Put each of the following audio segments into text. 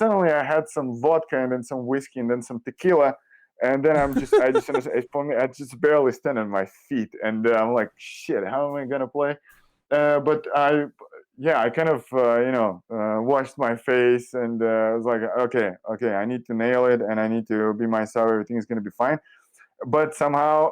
suddenly I had some vodka and then some whiskey and then some tequila, and then I just understand. For me, I just barely stand on my feet, and I'm like, shit, how am I gonna play? But I kind of, washed my face, and I was like, okay, I need to nail it, and I need to be myself. Everything is gonna be fine. But somehow,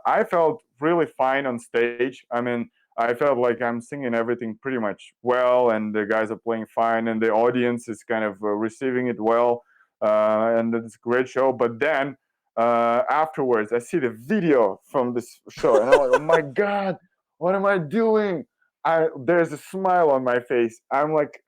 I felt really fine on stage. I mean, I felt like I'm singing everything pretty much well, and the guys are playing fine, and the audience is kind of receiving it well, and it's a great show. But then afterwards, I see the video from this show, and I'm like, oh my god, what am I doing? There's a smile on my face. I'm like,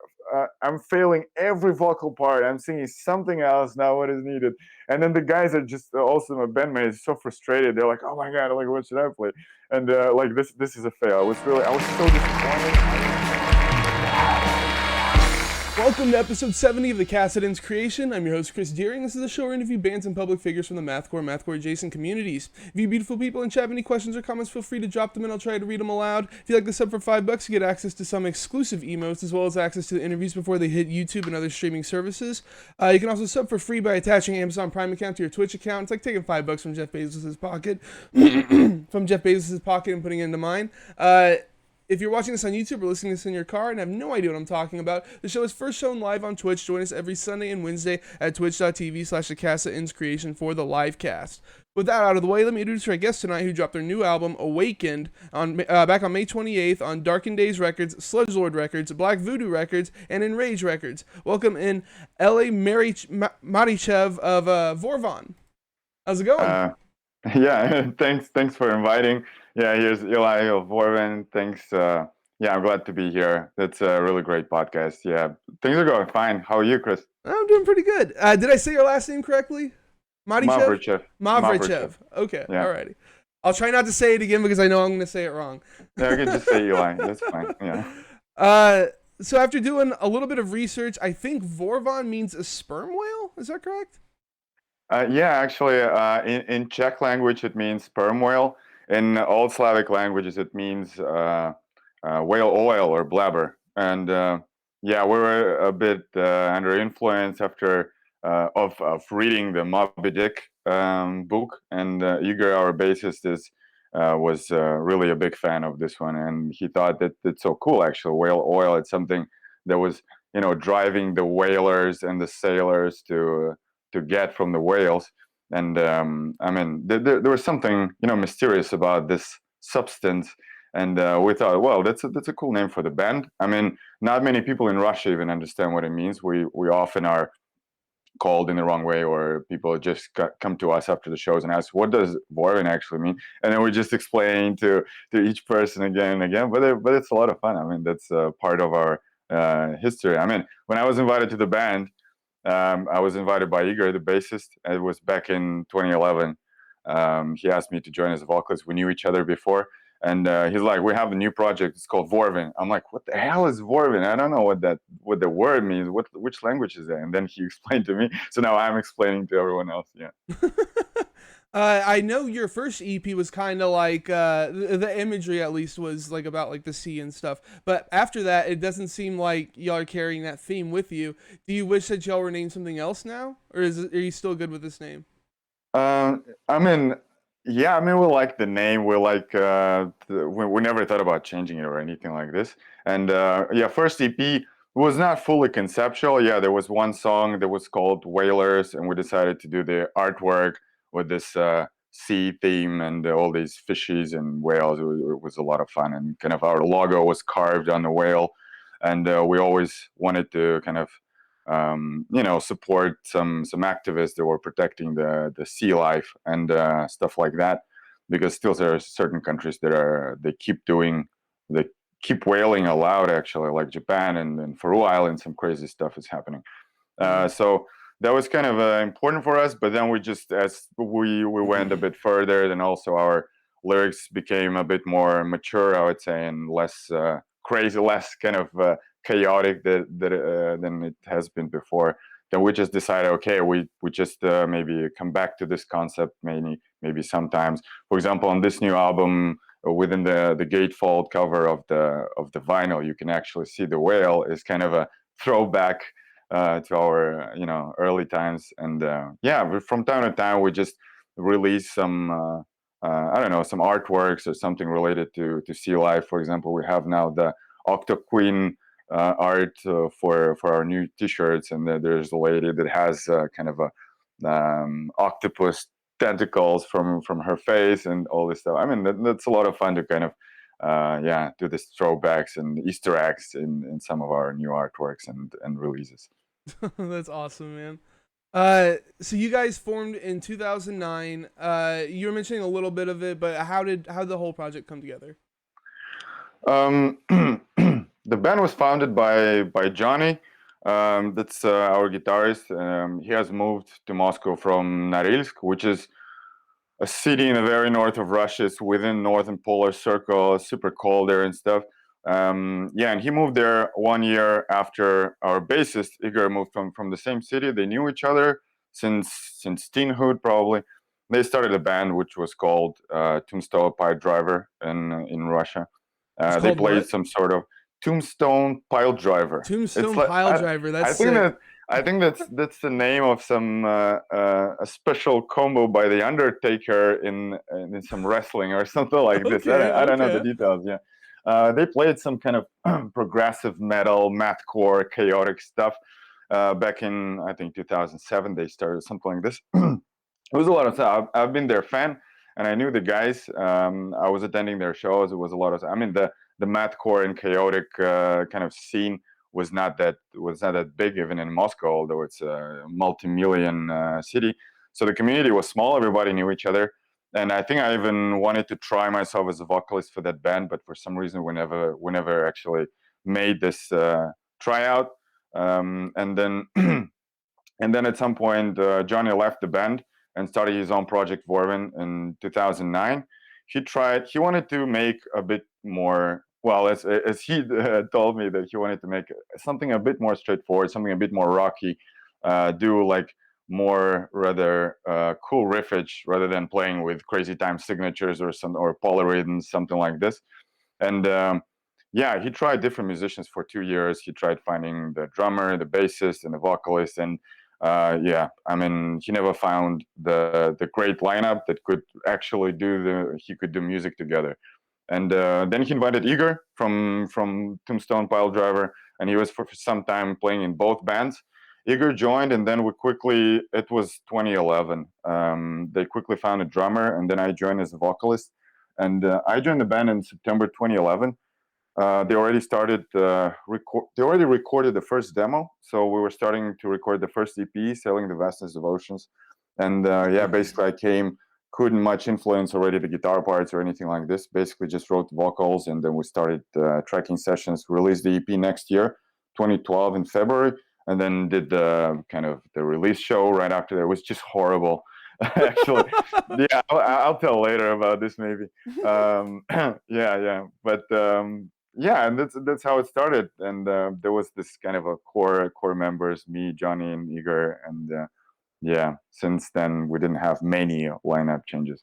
I'm failing every vocal part. I'm singing something else now. What is needed? And then the guys are just also my bandmates so frustrated. They're like, "Oh my god, like what should I play?" And like this is a fail. I was so disappointed. Welcome to episode 70 of the Cassidins Creation. I'm your host, Chris Deering. This is a show where I interview bands and public figures from the mathcore adjacent communities. If you beautiful people in chat have any questions or comments, feel free to drop them and I'll try to read them aloud. If you like the sub for $5, you get access to some exclusive emotes as well as access to the interviews before they hit YouTube and other streaming services. You can also sub for free by attaching an Amazon Prime account to your Twitch account. It's like taking $5 from Jeff Bezos' pocket, and putting it into mine. If you're watching this on YouTube or listening to this in your car and have no idea what I'm talking about, the show is first shown live on Twitch. Join us every Sunday and Wednesday at twitch.tv/thecassidins for the live cast. With that out of the way, let me introduce our guest tonight who dropped their new album, Awakened, back on May 28th on Darkened Days Records, Sludgelord Records, Black Voodoo Records, and Enrage Records. Welcome in Eli Mavrychev of Vorvan. How's it going? Yeah, thanks for inviting. Yeah, here's Eli of Vorvan. Thanks. I'm glad to be here. That's a really great podcast. Yeah, things are going fine. How are you, Chris? I'm doing pretty good. Did I say your last name correctly? Mavrychev. Mavrychev. Okay, yeah. Alrighty. I'll try not to say it again because I know I'm going to say it wrong. Yeah, I can just say Eli. That's fine. Yeah. So after doing a little bit of research, I think Vorvan means a sperm whale. Is that correct? Actually, in Czech language, it means sperm whale. In Old Slavic languages, it means whale oil or blabber. And we were a bit under influence after of reading the Moby Dick book. And Igor, our bassist, was really a big fan of this one, and he thought that it's so cool. Actually, whale oil. It's something that was driving the whalers and the sailors to get from the whales. And I mean, there was something mysterious about this substance, and we thought, well, that's a cool name for the band. I mean, not many people in Russia even understand what it means. We often are called in the wrong way, or people just come to us after the shows and ask, what does Vorvan actually mean? And then we just explain to each person again and again. But it's a lot of fun. I mean, that's part of our history. I mean, when I was invited to the band, I was invited by Igor, the bassist. It was back in 2011. He asked me to join as a vocalist. We knew each other before. And he's like, we have a new project. It's called Vorvan. I'm like, what the hell is Vorvan? I don't know what the word means. Which language is that? And then he explained to me. So now I'm explaining to everyone else. Yeah. I know your first EP was kind of like the imagery, at least, was like about like the sea and stuff. But after that, it doesn't seem like y'all are carrying that theme with you. Do you wish that y'all were named something else now, or are you still good with this name? I mean, yeah, I mean, we like the name. We like we never thought about changing it or anything like this. And first EP was not fully conceptual. Yeah, there was one song that was called Whalers, and we decided to do the artwork with this sea theme and all these fishies and whales. It was a lot of fun, and kind of our logo was carved on the whale, and we always wanted to kind of support some activists that were protecting the sea life and stuff like that, because still there are certain countries that keep whaling allowed, actually, like Japan and Faroe Islands. Some crazy stuff is happening. So that was kind of important for us. But then as we went a bit further, then also our lyrics became a bit more mature, I would say, and less crazy, less kind of chaotic than it has been before. Then we just decided, okay, we just maybe come back to this concept maybe sometimes. For example, on this new album, within the gatefold cover of the vinyl, you can actually see the whale is kind of a throwback to our early times. And yeah, from time to time we just release some I don't know, some artworks or something related to sea life. For example, we have now the Octo Queen art for our new T-shirts, and then there's a lady that has kind of a octopus tentacles from her face and all this stuff. I mean, that's a lot of fun to kind of yeah, do this throwbacks and Easter eggs in some of our new artworks and releases. That's awesome, man. So you guys formed in 2009. You were mentioning a little bit of it, but how did the whole project come together? Um, the band was founded by Johnny. That's our guitarist. He has moved to Moscow from Norilsk, which is a city in the very north of Russia. It's within northern polar circle. It's super cold there and stuff. Yeah, and he moved there 1 year after our bassist Igor moved from the same city. They knew each other since teenhood probably. They started a band which was called Tombstone Pile Driver in Russia. It's They called played what? some sort of Tombstone Pile Driver. It's Tombstone like Pile Driver. That's I think sick. that that's the name of some a special combo by the Undertaker in some wrestling or something like this. Okay, I don't know the okay. details. Yeah, they played some kind of progressive metal, mathcore, chaotic stuff back in I think 2007. They started something like this. It was a lot of stuff. I've been their fan, and I knew the guys. I was attending their shows. It was a lot of. I mean, the mathcore and chaotic kind of scene was not that big even in Moscow, although it's a multi-million city. So the community was small. Everybody knew each other, and I think I even wanted to try myself as a vocalist for that band, but for some reason we never actually made this tryout. And then and then at some point, Johnny left the band and started his own project, Vorvan, in 2009. He wanted to make a bit more, well, as he told me that he wanted to make something a bit more straightforward, something a bit more rocky, do like more rather cool riffage rather than playing with crazy time signatures or polyrhythms, something like this. And yeah, he tried different musicians for 2 years. He tried finding the drummer, the bassist, and the vocalist. And yeah, I mean, he never found the great lineup that could actually he could do music together. And then he invited Igor from Tombstone Pile Driver, and he was for some time playing in both bands. Igor joined, and then it was 2011. They quickly found a drummer, and then I joined as a vocalist. And I joined the band in September 2011. They already started they already recorded the first demo, so we were starting to record the first EP, Sailing the Vastness of Oceans. And yeah, Nice. basically I couldn't much influence already the guitar parts or anything like this. Basically just wrote vocals, and then we started tracking sessions, released the EP next year, 2012 in February, and then did the kind of the release show right after that. It was just horrible. Actually, yeah, I'll tell later about this maybe. Yeah, but yeah, and that's how it started. And there was this kind of a core members, me, Johnny, and Igor, and yeah. Since then, we didn't have many lineup changes.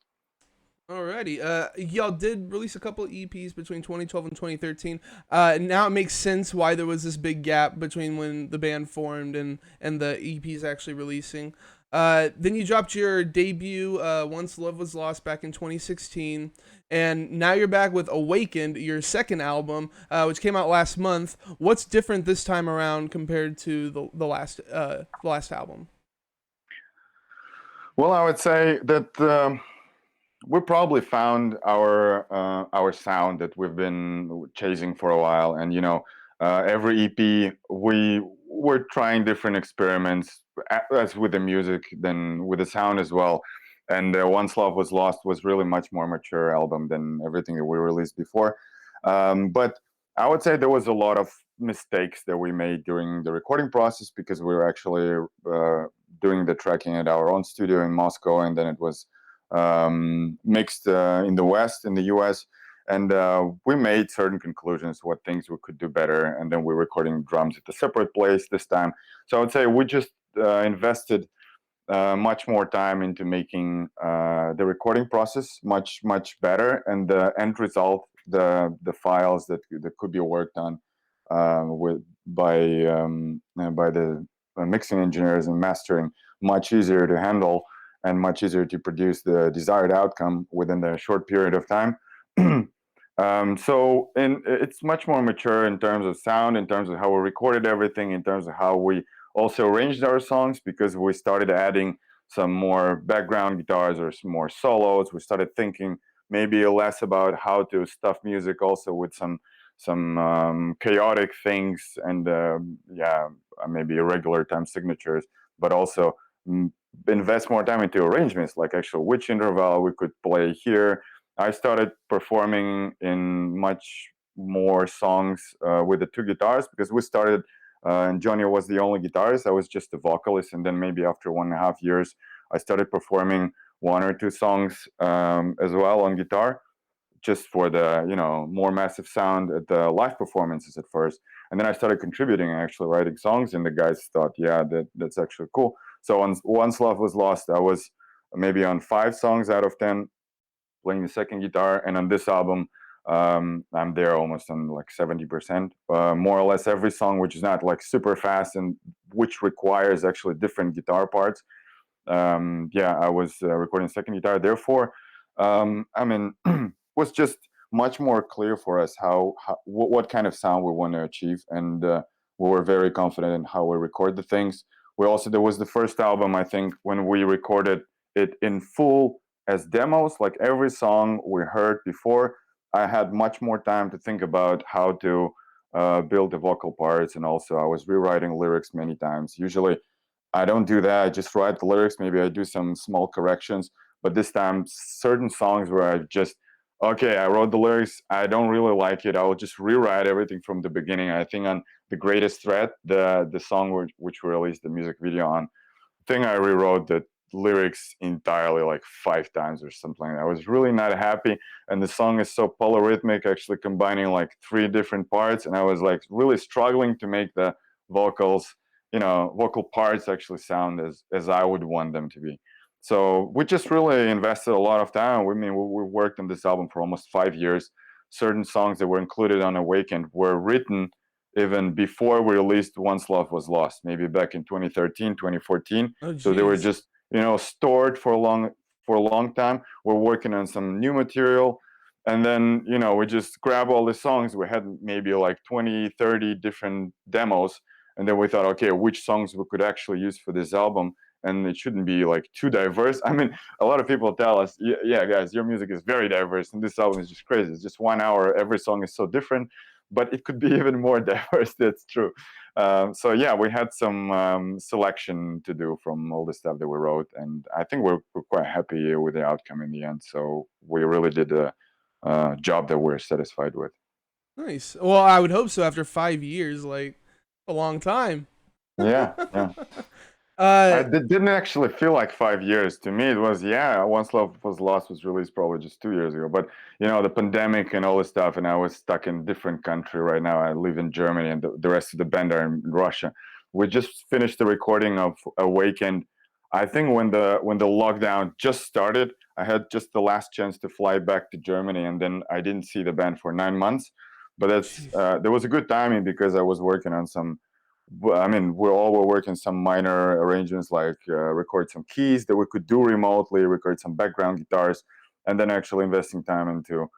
Alrighty. Y'all did release a couple of EPs between 2012 and 2013. Now it makes sense why there was this big gap between when the band formed and the EPs actually releasing. Then you dropped your debut, Once Love Was Lost, back in 2016, and now you're back with Awakened, your second album, which came out last month. What's different this time around compared to the last album? Well, I would say that we probably found our sound that we've been chasing for a while, and every EP we were trying different experiments as with the music, then with the sound as well. And Once Love Was Lost was really much more mature album than everything that we released before. But I would say there was a lot of mistakes that we made during the recording process because we were actually doing the tracking at our own studio in Moscow, and then it was mixed in the West, in the US. And we made certain conclusions, what things we could do better. And then we're recording drums at a separate place this time. So I would say we just invested much more time into making the recording process much better, and the end result, the files that could be worked on with by mixing engineers and mastering much easier to handle and much easier to produce the desired outcome within the short period of time. It's much more mature in terms of sound, in terms of how we recorded everything, in terms of how we also arranged our songs, because we started adding some more background guitars or some more solos. We started thinking maybe less about how to stuff music also with some chaotic things and maybe irregular time signatures, but also invest more time into arrangements, like actual which interval we could play here. I started performing in much more songs with the two guitars, because we started and Johnny was the only guitarist. I was just a vocalist, and then maybe after 1.5 years, I started performing one or two songs as well on guitar, just for the more massive sound at the live performances at first. And then I started contributing and actually writing songs, and the guys thought, yeah, that's actually cool. So once Love Was Lost, I was maybe on 5 songs out of 10 playing the second guitar, and on this album I'm there almost on like 70%, more or less every song which is not like super fast and which requires actually different guitar parts. I was recording second guitar. Therefore, was just much more clear for us what kind of sound we want to achieve, and we were very confident in how we record the things. There was the first album, I think, when we recorded it in full as demos, like every song we heard before. I had much more time to think about how to build the vocal parts, and also I was rewriting lyrics many times. Usually I don't do that. I just write the lyrics. Maybe I do some small corrections. But this time, certain songs where I just, okay, I wrote the lyrics. I don't really like it. I will just rewrite everything from the beginning. I think on The Greatest Threat, the song which we released the music video on, I think I rewrote the lyrics entirely like 5 times or something. I was really not happy. And the song is so polyrhythmic, actually combining like 3 different parts. And I was like really struggling to make the vocals, vocal parts actually sound as I would want them to be. So we just really invested a lot of time. We worked on this album for almost 5 years. Certain songs that were included on Awakened were written even before we released Once Love Was Lost, maybe back in 2013, 2014. Oh, So they were geez. just, stored for a long time. We're working on some new material. And then, we just grab all the songs. We had maybe like 20, 30 different demos. And then we thought, okay, which songs we could actually use for this album. And it shouldn't be like too diverse. I mean, a lot of people tell us, yeah, guys, your music is very diverse. And this album is just crazy. It's just 1 hour. Every song is so different, but it could be even more diverse. That's true. We had some selection to do from all the stuff that we wrote, and I think we're quite happy with the outcome in the end. So we really did a job that we're satisfied with. Nice. Well, I would hope so after 5 years, like a long time. Yeah, yeah. uh, Didn't actually feel like 5 years to me. It was, yeah. Once Love Was Lost was released probably just 2 years ago, but the pandemic and all this stuff, and I was stuck in a different country right now. I live in Germany, and the rest of the band are in Russia. We just finished the recording of Awakened. I think when the lockdown just started, I had just the last chance to fly back to Germany, and then I didn't see the band for 9 months. But jeez. there was a good timing because I was working on some. I mean, we all were working some minor arrangements, like record some keys that we could do remotely, record some background guitars, and then actually investing time into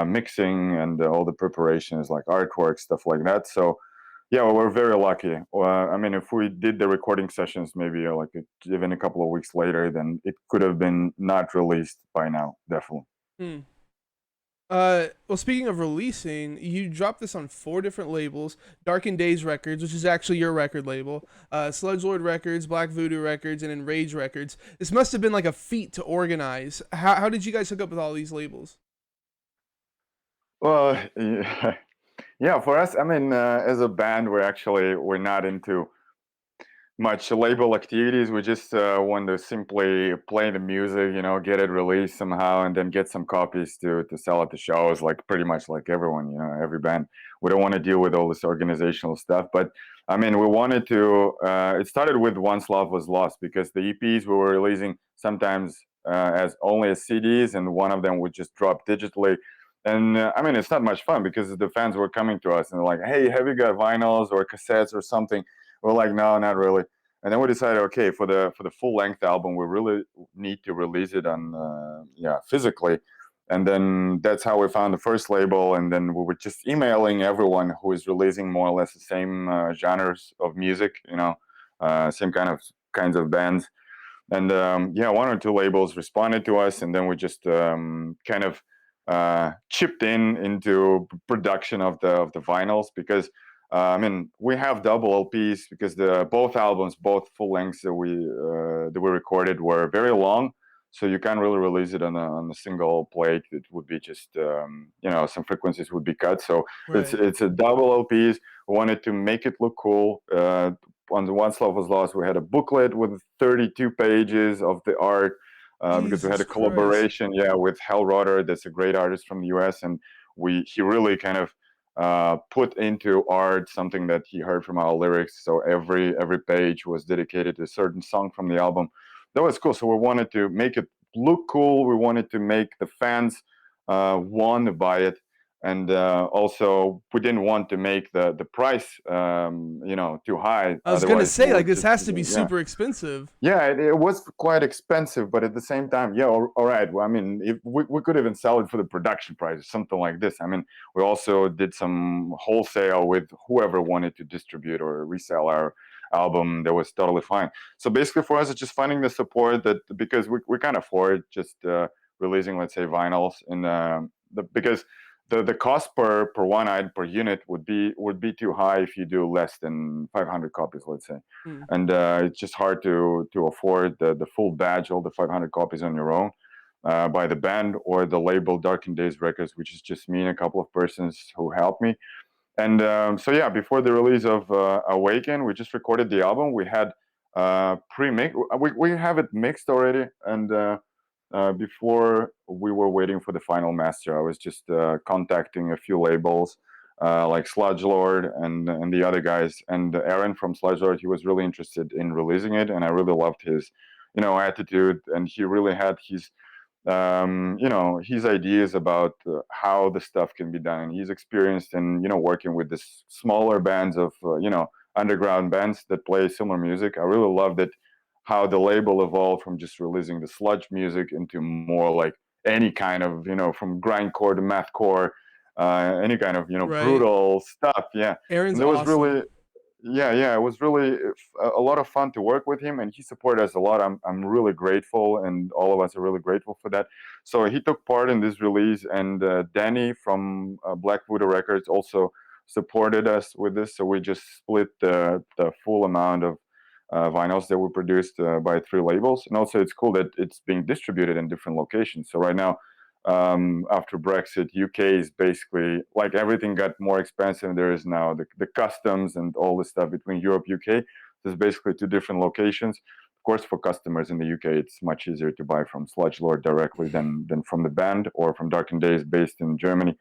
mixing and all the preparations, like artwork, stuff like that. So, yeah, we were very lucky. If we did the recording sessions maybe even a couple of weeks later, then it could have been not released by now, definitely. Hmm. Well, speaking of releasing, you dropped this on 4 different labels: Darkened Days Records, which is actually your record label, Sludge Lord Records, Black Voodoo Records, and Enrage Records. This must have been like a feat to organize. How did you guys hook up with all these labels? Well, yeah, yeah, for us, as a band, we're not into much label activities. We just want to simply play the music, get it released somehow, and then get some copies to sell at the shows, like pretty much like everyone, every band. We don't want to deal with all this organizational stuff, but we wanted to. It started with Once Love Was Lost, because the EPs we were releasing sometimes as only as CDs, and one of them would just drop digitally. And it's not much fun, because the fans were coming to us and they're like, "Hey, have you got vinyls or cassettes or something?" We're like, no, not really. And then we decided, okay, for the full length album, we really need to release it on physically. And then that's how we found the first label. And then we were just emailing everyone who is releasing more or less the same genres of music, same kinds of bands. And one or two labels responded to us, and then we just kind of chipped into production of the vinyls because we have double LPs because the both albums, both full lengths that we recorded were very long, so you can't really release it on a single plate. It would be just some frequencies would be cut. So Right. it's a double LPs. We wanted to make it look cool. On the Once Love Was Lost, we had a booklet with 32 pages of the art because we had Jesus a Christ. collaboration, with Hal Rotter. That's a great artist from the U.S. and he really kind of put into art something that he heard from our lyrics. So every page was dedicated to a certain song from the album. That was cool. So we wanted to make it look cool. We wanted to make the fans want to buy it, and also we didn't want to make the price too high. I was gonna Otherwise, say, we'll like, this just has to be yeah. super expensive. Yeah, it was quite expensive, but at the same time, yeah, all right. Well, I mean, if we could even sell it for the production price or something like this. I mean, we also did some wholesale with whoever wanted to distribute or resell our album. That was totally fine. So basically, for us, it's just finding the support that because we can't afford just releasing, let's say, vinyls in because the cost per one item per unit would be too high if you do less than 500 copies, let's say. Hmm. And it's just hard to afford the full badge, all the 500 copies on your own, by the band or the label Darkened Days Records, which is just me and a couple of persons who helped me. And so yeah, before the release of Awaken, we just recorded the album. We had pre-mix. We have it mixed already, and before we were waiting for the final master, I was just contacting a few labels like Sludge Lord and the other guys. And Aaron from Sludge Lord, he was really interested in releasing it, and I really loved his, attitude. And he really had his ideas about how the stuff can be done. And he's experienced in working with this smaller bands of underground bands that play similar music. I really loved it how the label evolved from just releasing the sludge music into more like any kind of from grindcore to mathcore, any kind of Right. brutal stuff. Yeah, Aaron's and that was awesome. really yeah, it was really a lot of fun to work with him, and he supported us a lot. I'm really grateful, and all of us are really grateful for that. So he took part in this release, and Danny from Black Voodoo Records also supported us with this. So we just split the full amount of vinyls that we produced by three labels, and also it's cool that it's being distributed in different locations. So right now, after Brexit, UK is basically like everything got more expensive. There is now the customs and all the stuff between Europe, UK. There's basically two different locations. Of course, for customers in the UK, it's much easier to buy from Sludge Lord directly than from the band or from Darkened Days based in Germany.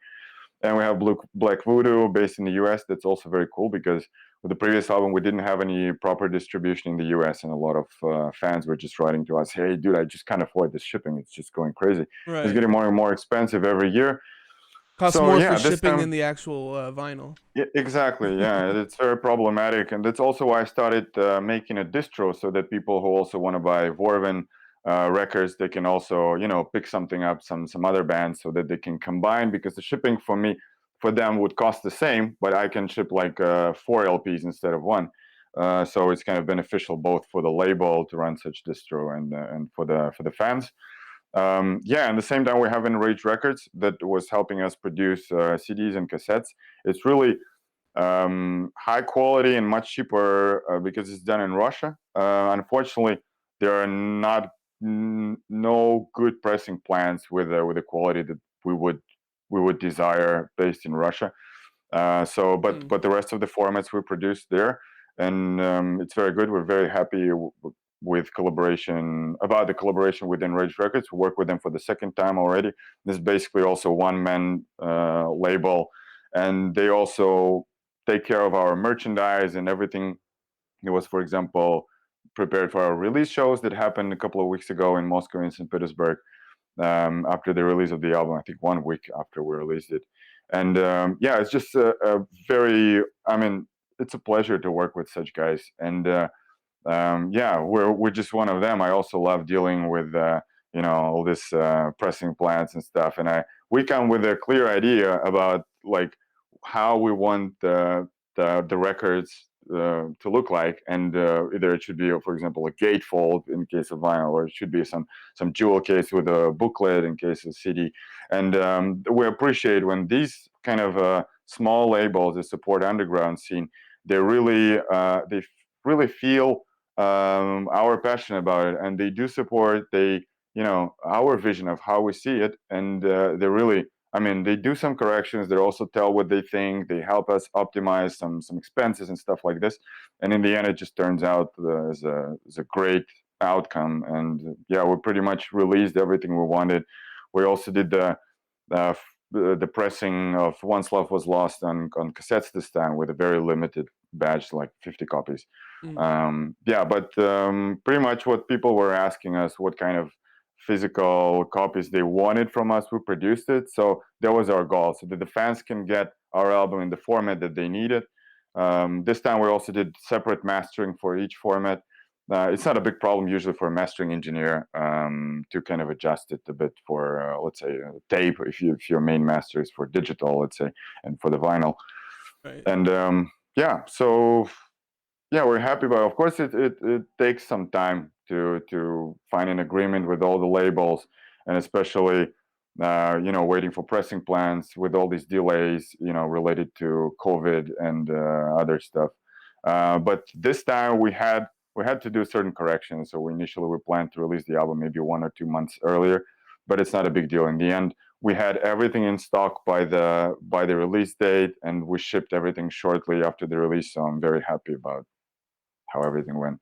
And we have Black Voodoo based in the US. That's also very cool because with the previous album, we didn't have any proper distribution in the US. And a lot of fans were just writing to us, hey, dude, I just can't afford this shipping. It's just going crazy. It's Right. getting more and more expensive every year. Costs So, more for yeah, this shipping than time, the actual vinyl. yeah, exactly. Yeah, it's very problematic. And that's also why I started making a distro so that people who also want to buy Vorvan records, they can also, pick something up, some other bands so that they can combine because the shipping for them would cost the same, but I can ship like four LPs instead of one. So it's kind of beneficial both for the label to run such distro and for the fans. Yeah, and the same time we have Enrage Records that was helping us produce CDs and cassettes. It's really high quality and much cheaper because it's done in Russia. Unfortunately, there are no good pressing plants with the quality that we would desire based in Russia. So, but Hmm. but the rest of the formats we produce there, and it's very good. We're very happy with collaboration about the collaboration with Enraged Records. We work with them for the second time already. This is basically also one man label, and they also take care of our merchandise and everything. It was, for example, prepared for our release shows that happened a couple of weeks ago in Moscow and St. Petersburg after the release of the album. I think 1 week after we released it, and yeah, it's just a very. I mean, it's a pleasure to work with such guys. And yeah, we're just one of them. I also love dealing with all this pressing plants and stuff, and I we come with a clear idea about like how we want the records to look like, and either it should be, for example, a gatefold in case of vinyl, or it should be some jewel case with a booklet in case of CD. And we appreciate when these kind of small labels that support underground scene, they really feel our passion about it, and they do support our vision of how we see it, and they really, I mean, they do some corrections. They also tell what they think. They help us optimize some expenses and stuff like this, and in the end it just turns out as a great outcome. And yeah, we pretty much released everything we wanted. We also did uh, the pressing of Once Love Was Lost on cassettes this time with a very limited batch, like 50 copies. Mm. Yeah, but pretty much what people were asking us, what kind of physical copies they wanted from us, we produced it. So that was our goal, so that the fans can get our album in the format that they needed. This time we also did separate mastering for each format. It's not a big problem usually for a mastering engineer to kind of adjust it a bit for, let's say, tape, if your main master is for digital, let's say, and for the vinyl. Right. And yeah, so yeah, we're happy, but of course it takes some time to find an agreement with all the labels, and especially waiting for pressing plans with all these delays related to COVID and other stuff. But this time we had to do certain corrections. So we planned to release the album maybe 1 or 2 months earlier, but it's not a big deal in the end. We had everything in stock by the release date, and we shipped everything shortly after the release. So I'm very happy about how everything went.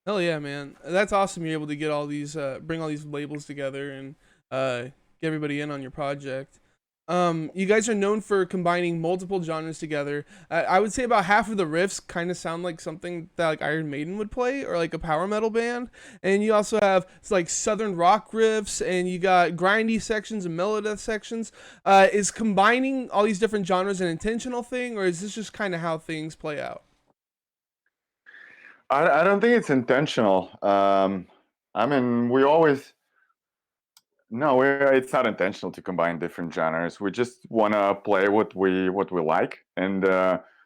Hell yeah, man. That's awesome. You're able to get all these, bring all these labels together and get everybody in on your project. You guys are known for combining multiple genres together. I would say about half of the riffs kind of sound like something that like Iron Maiden would play or like a power metal band. And you also have it's like southern rock riffs, and you got grindy sections and melodic sections. Is combining all these different genres an intentional thing, or is this just kind of how things play out? I don't think it's intentional. I mean, we always no, it's not intentional to combine different genres. We just want to play what we like. And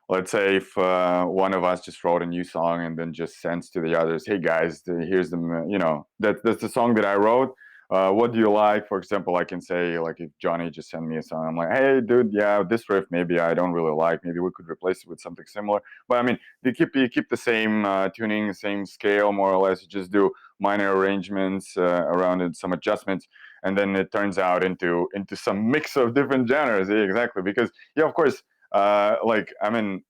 let's say if one of us just wrote a new song and then just sends to the others, "Hey guys, here's that's the song that I wrote. What do you like?" For example, I can say, like, if Johnny just sent me a song, I'm like, "Hey dude, yeah, this riff maybe I don't really like. Maybe we could replace it with something similar." But I mean, you keep the same tuning, same scale, more or less. You just do minor arrangements around it, some adjustments, and then it turns out into some mix of different genres. Yeah, exactly, because yeah, of course, like, I mean,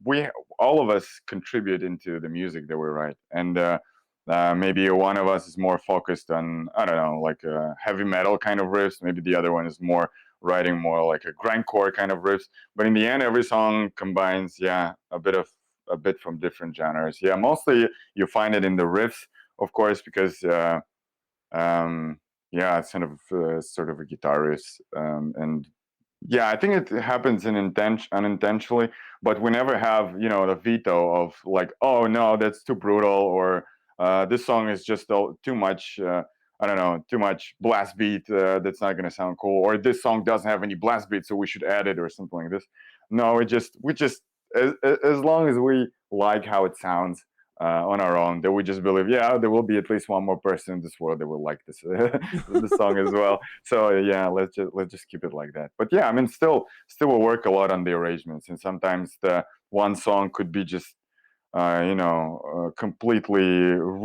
we all of us contribute into the music that we write, and maybe one of us is more focused on, I don't know, like heavy metal kind of riffs. Maybe the other one is more writing more like a grindcore kind of riffs. But in the end, every song combines, yeah, a bit from different genres. Yeah, mostly you find it in the riffs, of course, because um, yeah, it's kind of sort of a guitarist, and yeah, I think it happens unintentionally, but we never have the veto of like, oh no, that's too brutal, or this song is just too much. I don't know, too much blast beat. That's not gonna sound cool, or this song doesn't have any blast beat, so we should add it, or something like this. No, we just as long as we like how it sounds on our own, that we just believe, yeah, there will be at least one more person in this world that will like this song as well. So yeah, let's just keep it like that. But yeah, I mean, still we'll work a lot on the arrangements, and sometimes the one song could be just completely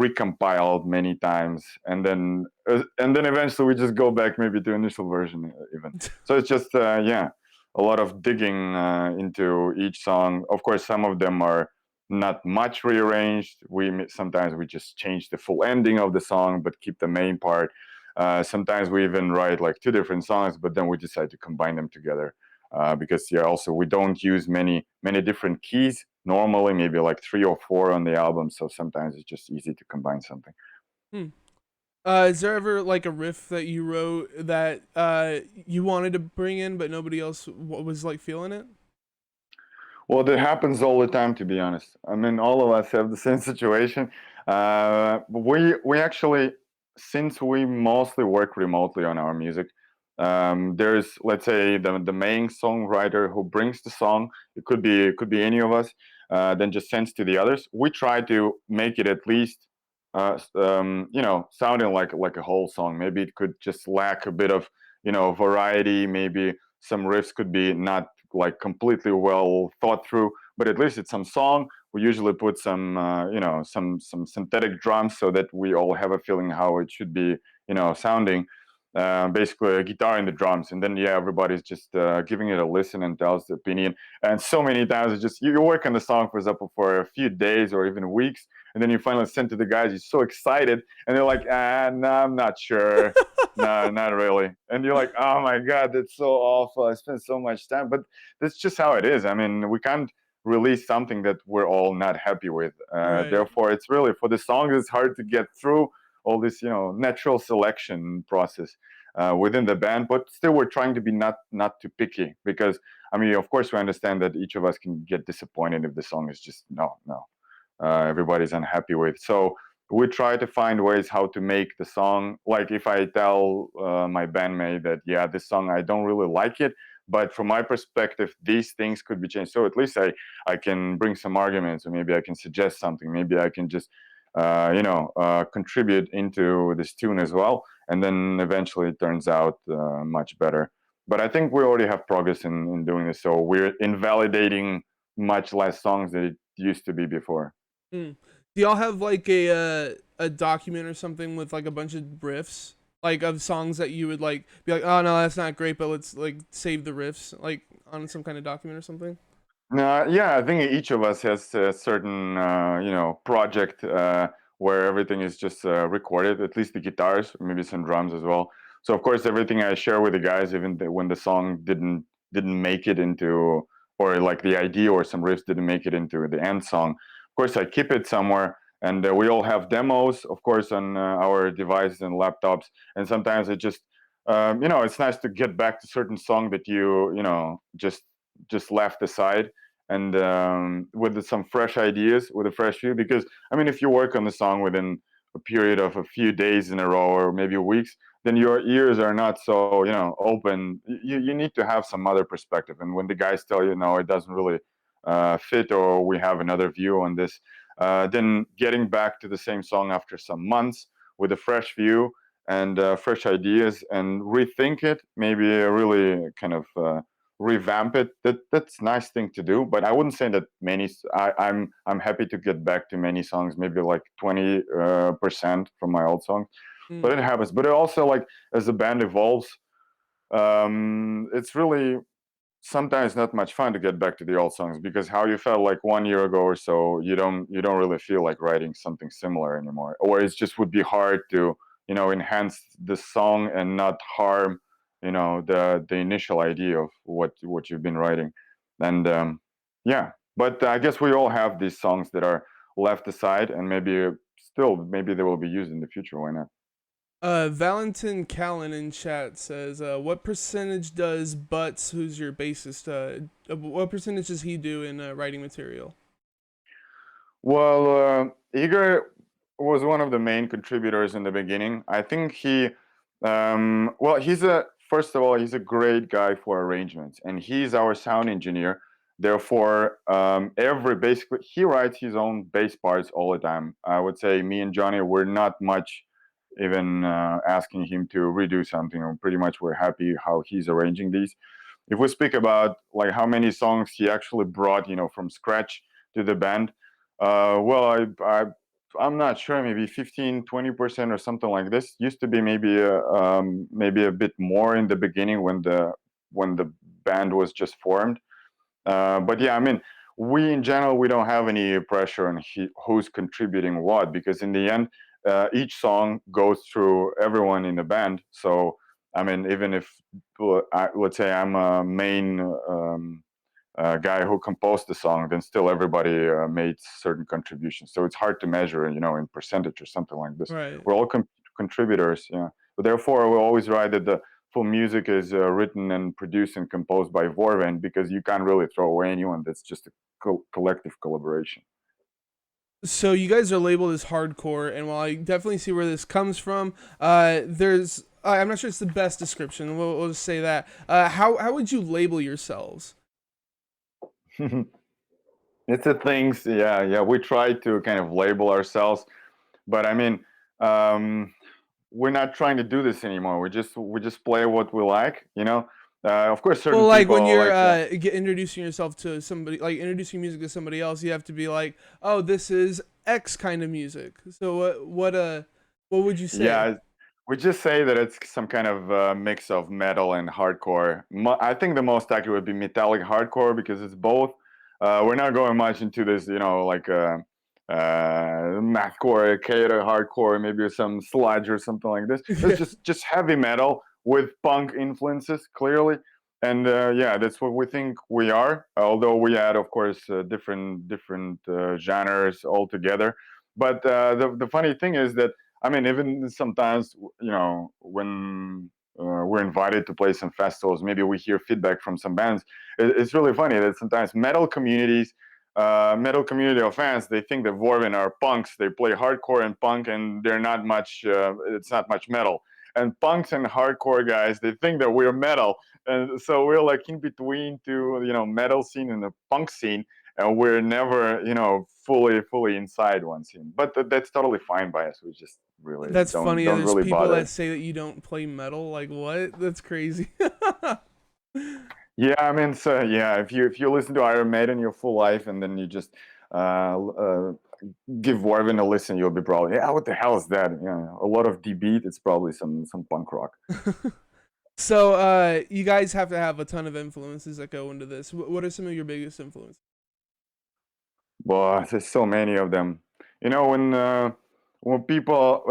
recompiled many times, and then eventually we just go back maybe to initial version even. So it's just yeah, a lot of digging into each song. Of course, some of them are not much rearranged. Sometimes we just change the full ending of the song, but keep the main part. Sometimes we even write like two different songs, but then we decide to combine them together because yeah, also we don't use many different keys normally, maybe like 3 or 4 on the album. So sometimes it's just easy to combine something. Hmm. Is there ever like a riff that you wrote that you wanted to bring in but nobody else was like feeling it? Well, that happens all the time, to be honest. I mean, all of us have the same situation. We actually, since we mostly work remotely on our music, there's, let's say, the main songwriter who brings the song. It could be any of us. Then just sends to the others. We try to make it at least, sounding like a whole song. Maybe it could just lack a bit of, variety. Maybe some riffs could be not like completely well thought through, but at least it's some song. We usually put some, some synthetic drums so that we all have a feeling how it should be, sounding. Basically, a guitar and the drums, and then yeah, everybody's just giving it a listen and tells the opinion. And so many times, it's just you work on the song, for example, for a few days or even weeks, and then you finally send to the guys. You're so excited, and they're like, no, I'm not sure. No, not really. And you're like, oh my God, that's so awful. I spent so much time. But that's just how it is. I mean, we can't release something that we're all not happy with. Right. Therefore, it's really for the songs, it's hard to get through all this, natural selection process within the band. But still, we're trying to be not too picky because, I mean, of course, we understand that each of us can get disappointed if the song is just no, everybody's unhappy with. So we try to find ways how to make the song. Like if I tell my bandmate that yeah, this song I don't really like it, but from my perspective, these things could be changed. So at least I can bring some arguments, or maybe I can suggest something. Maybe I can just contribute into this tune as well, and then eventually it turns out much better. But I think we already have progress in doing this, so we're invalidating much less songs than it used to be before. Mm. Do y'all have like a document or something with like a bunch of riffs, like of songs that you would like be like, oh no, that's not great, but let's like save the riffs, like on some kind of document or something? No, yeah, I think each of us has a certain, project where everything is just recorded, at least the guitars, maybe some drums as well. So of course, everything I share with the guys, even when the song didn't make it into, or like the idea or some riffs didn't make it into the end song. Of course, I keep it somewhere, and we all have demos, of course, on our devices and laptops. And sometimes it just, it's nice to get back to certain song that just left aside, and with some fresh ideas, with a fresh view. Because I mean, if you work on the song within a period of a few days in a row or maybe weeks, then your ears are not so open. You need to have some other perspective. And when the guys tell you no, it doesn't really fit, or we have another view on this, then getting back to the same song after some months with a fresh view and fresh ideas and rethink it, maybe really kind of revamp it. That's a nice thing to do, but I wouldn't say that many. I'm happy to get back to many songs, maybe like 20% from my old songs, but Mm. it happens. But it also, like, as the band evolves, it's really sometimes not much fun to get back to the old songs, because how you felt like 1 year ago or so, you don't really feel like writing something similar anymore, or it just would be hard to enhance the song and not harm the initial idea of what you've been writing. And yeah, but I guess we all have these songs that are left aside, and maybe they will be used in the future. Why not? Valentin Callan in chat says, "What percentage does Butts, who's your bassist, what percentage does he do in writing material?" Well, Igor was one of the main contributors in the beginning. I think he's first of all, he's a great guy for arrangements, and he's our sound engineer. Therefore, basically, he writes his own bass parts all the time. I would say me and Johnny, we're not much even asking him to redo something, or pretty much we're happy how he's arranging these. If we speak about like how many songs he actually brought, from scratch to the band, well, I'm not sure, maybe 15, 20% or something like this. Used to be maybe a bit more in the beginning when the band was just formed. But yeah, I mean, we in general, we don't have any pressure on who's contributing what, because in the end, each song goes through everyone in the band. So I mean, even if let's say I'm a main guy who composed the song, then still everybody made certain contributions. So it's hard to measure, in percentage or something like this. Right. We're all contributors, yeah. But therefore, we always write that the full music is written and produced and composed by Vorvan, because you can't really throw away anyone. That's just a collective collaboration. So you guys are labeled as hardcore, and while I definitely see where this comes from, there's I'm not sure it's the best description. We'll just say that. How would you label yourselves? It's a things, yeah, yeah. We try to kind of label ourselves, but I mean, um, we're not trying to do this anymore. We just play what we like, you know. Of course, Well, certain like when people you're like introducing yourself to somebody, like introducing music to somebody else, you have to be like, "Oh, this is X kind of music." So what would you say? yeah, we just say that it's some kind of mix of metal and hardcore. I think the most accurate would be metallic hardcore, because it's both. We're not going much into this, you know, like mathcore, Kata hardcore, maybe some sludge or something like this. It's just heavy metal with punk influences, clearly. And yeah, that's what we think we are. Although we add, of course, different genres altogether. But the funny thing is that, I mean, even sometimes, you know, when we're invited to play some festivals, maybe we hear feedback from some bands. It's really funny that sometimes metal community of fans, they think that Vorvan are punks. They play hardcore and punk, and they're not much. It's not much metal. And punks and hardcore guys, they think that we're metal, and so we're like in between two, you know, metal scene and the punk scene, and we're never, you know, fully inside one scene. But that's totally fine by us. We just really That's don't funny. don't There's really people that bother. say that you don't play metal. Like what? That's crazy. Yeah, I mean, so yeah, if you listen to Iron Maiden your full life, and then you just give Warvin a listen, you'll be probably, yeah, what the hell is that? Yeah, a lot of D beat. It's probably some punk rock. So, you guys have to have a ton of influences that go into this. What are some of your biggest influences? But there's so many of them. You know, when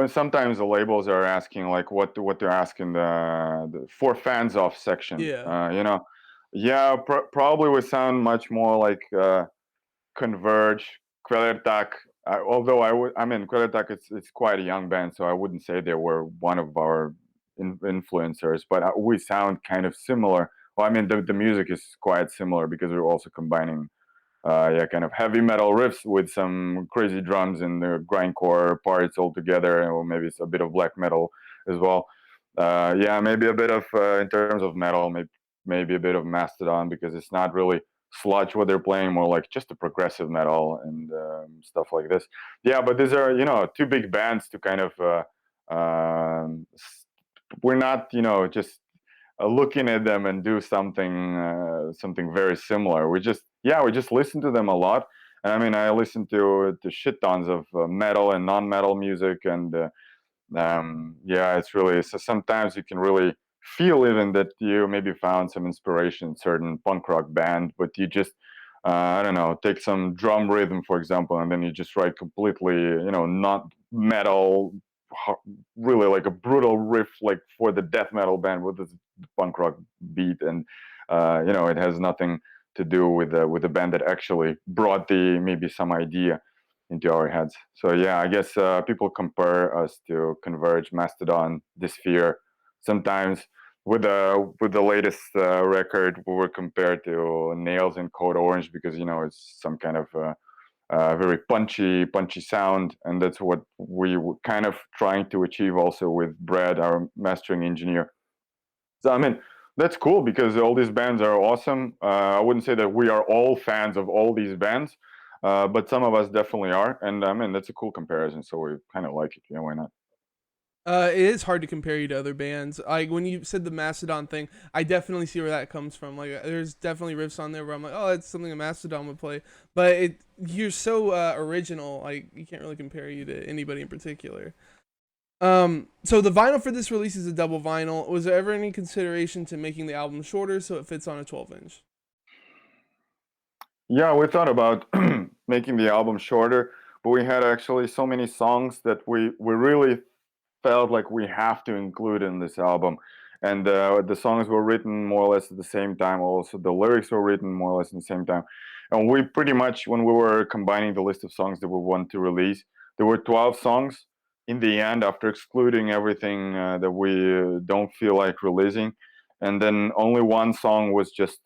sometimes the labels are asking like what they're asking the for fans of section. Yeah. You know, yeah, probably would sound much more like Converge, Quellertac. Although I mean, Quellertac, it's quite a young band, so I wouldn't say they were one of our influencers, but we sound kind of similar. Well, I mean, the music is quite similar, because we're also combining yeah, kind of heavy metal riffs with some crazy drums and the grindcore parts all together, or maybe it's a bit of black metal as well. Yeah, maybe a bit of in terms of metal, maybe a bit of Mastodon, because it's not really sludge what they're playing, more like just a progressive metal and stuff like this. Yeah, but these are, you know, two big bands to kind of we're not, you know, just looking at them and do something very similar. We just listen to them a lot. I mean, I listen to shit tons of metal and non-metal music, and yeah, it's really, so sometimes you can really feel even that you maybe found some inspiration in certain punk rock band, but you just I don't know, take some drum rhythm, for example, and then you just write completely, you know, not metal, really like a brutal riff, like for the death metal band with this punk rock beat, and you know, it has nothing to do with the band that actually brought the maybe some idea into our heads. So yeah, I guess people compare us to Converge, Mastodon, Dysphere. Sometimes with the latest record, we were compared to Nails and Code Orange, because, you know, it's some kind of very punchy sound, and that's what we were kind of trying to achieve also with Brad, our mastering engineer. So I mean, that's cool, because all these bands are awesome. I wouldn't say that we are all fans of all these bands, but some of us definitely are, and I mean, that's a cool comparison. So we kind of like it. Yeah, why not? It is hard to compare you to other bands. Like when you said the Mastodon thing, I definitely see where that comes from. Like there's definitely riffs on there where I'm like, oh, that's something a Mastodon would play. But you're so original. Like you can't really compare you to anybody in particular. So the vinyl for this release is a double vinyl. Was there ever any consideration to making the album shorter so it fits on a 12-inch? Yeah, we thought about making the album shorter, but we had actually so many songs that we really felt like we have to include in this album. And the songs were written more or less at the same time. Also, the lyrics were written more or less at the same time. And we pretty much, when we were combining the list of songs that we want to release, there were 12 songs. in the end, after excluding everything that we don't feel like releasing, and then only one song was just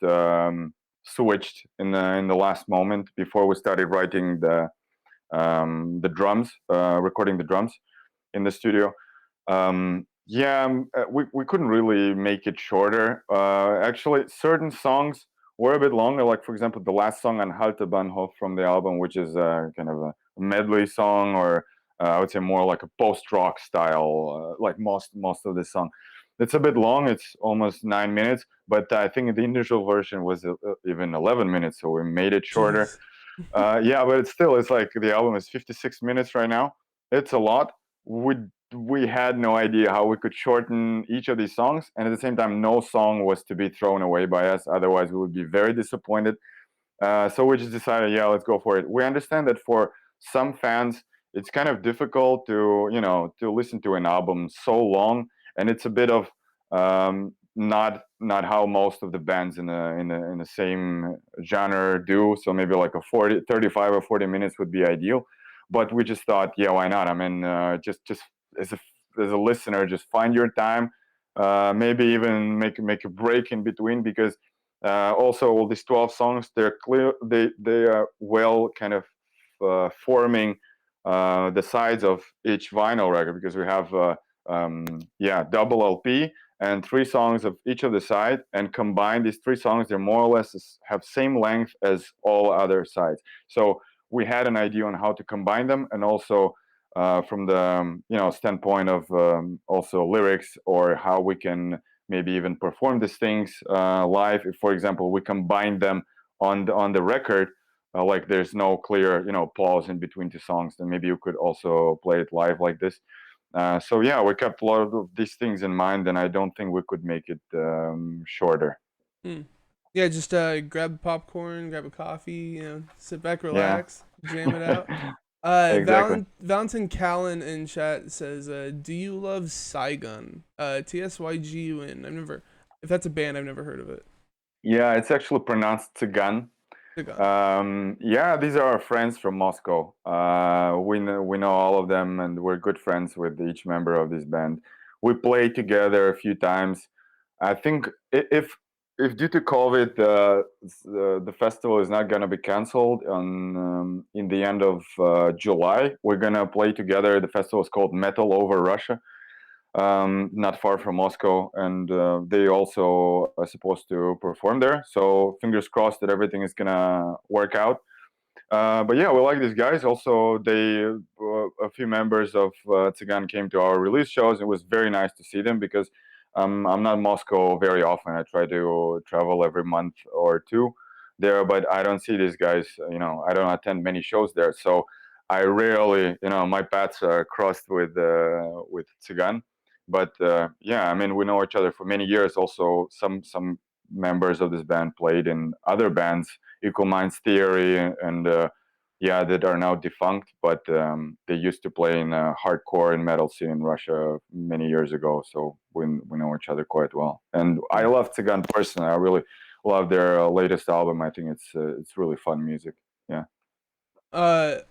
switched in the last moment before we started writing the drums, recording the drums in the studio. Yeah, we couldn't really make it shorter. Actually, certain songs were a bit longer. Like for example, the last song on Halte Bahnhof from the album, which is kind of a medley song, or I would say more like a post-rock style, like most of the song. It's a bit long. It's almost 9 minutes, but I think the initial version was even 11 minutes, so we made it shorter. Jeez. Yeah, but it's like the album is 56 minutes right now. It's a lot. We had no idea how we could shorten each of these songs, and at the same time, no song was to be thrown away by us. Otherwise, we would be very disappointed. So we just decided, yeah, let's go for it. We understand that for some fans, it's kind of difficult to listen to an album so long, and it's a bit of not how most of the bands in the same genre do. So maybe like a 35 or 40 minutes would be ideal. But we just thought, yeah, why not? I mean, just as a listener, just find your time. Maybe even make a break in between, because also all these 12 songs, they're clear, they are well kind of forming the sides of each vinyl record, because we have yeah, double LP and three songs of each of the side, and combine these three songs, they're more or less have same length as all other sides. So we had an idea on how to combine them, and also from the standpoint of also lyrics, or how we can maybe even perform these things live. If, for example, we combine them on the record, like there's no clear pause in between two songs, then maybe you could also play it live like this. So yeah, we kept a lot of these things in mind, and I don't think we could make it shorter. Hmm. Yeah, just grab popcorn, grab a coffee, sit back, Yeah. relax, jam it out. Exactly. Valentin Callan in chat says, "Do you love Saigon? Tsygun. I've never, if that's a band, I've never heard of it. Yeah, it's actually pronounced Tzygan. Saigon. Yeah, these are our friends from Moscow. We know all of them, and we're good friends with each member of this band. We played together a few times. I think if due to COVID, the festival is not gonna be canceled on in the end of July. We're gonna play together. The festival is called Metal Over Russia, not far from Moscow, and they also are supposed to perform there. So fingers crossed that everything is gonna work out. But yeah, we like these guys. Also, a few members of Tsigan came to our release shows. It was very nice to see them, because I'm not in Moscow very often. I try to travel every month or two there, but I don't see these guys. I don't attend many shows there, so I rarely, my paths are crossed with Tsigan. But yeah, I mean, we know each other for many years. Also, some members of this band played in other bands, Equal Minds Theory, and yeah, that are now defunct, but they used to play in hardcore and metal scene in Russia many years ago. So we know each other quite well. And I Hmm. love Tsigan personally. I really love their latest album. I think it's really fun music. Yeah. Uh,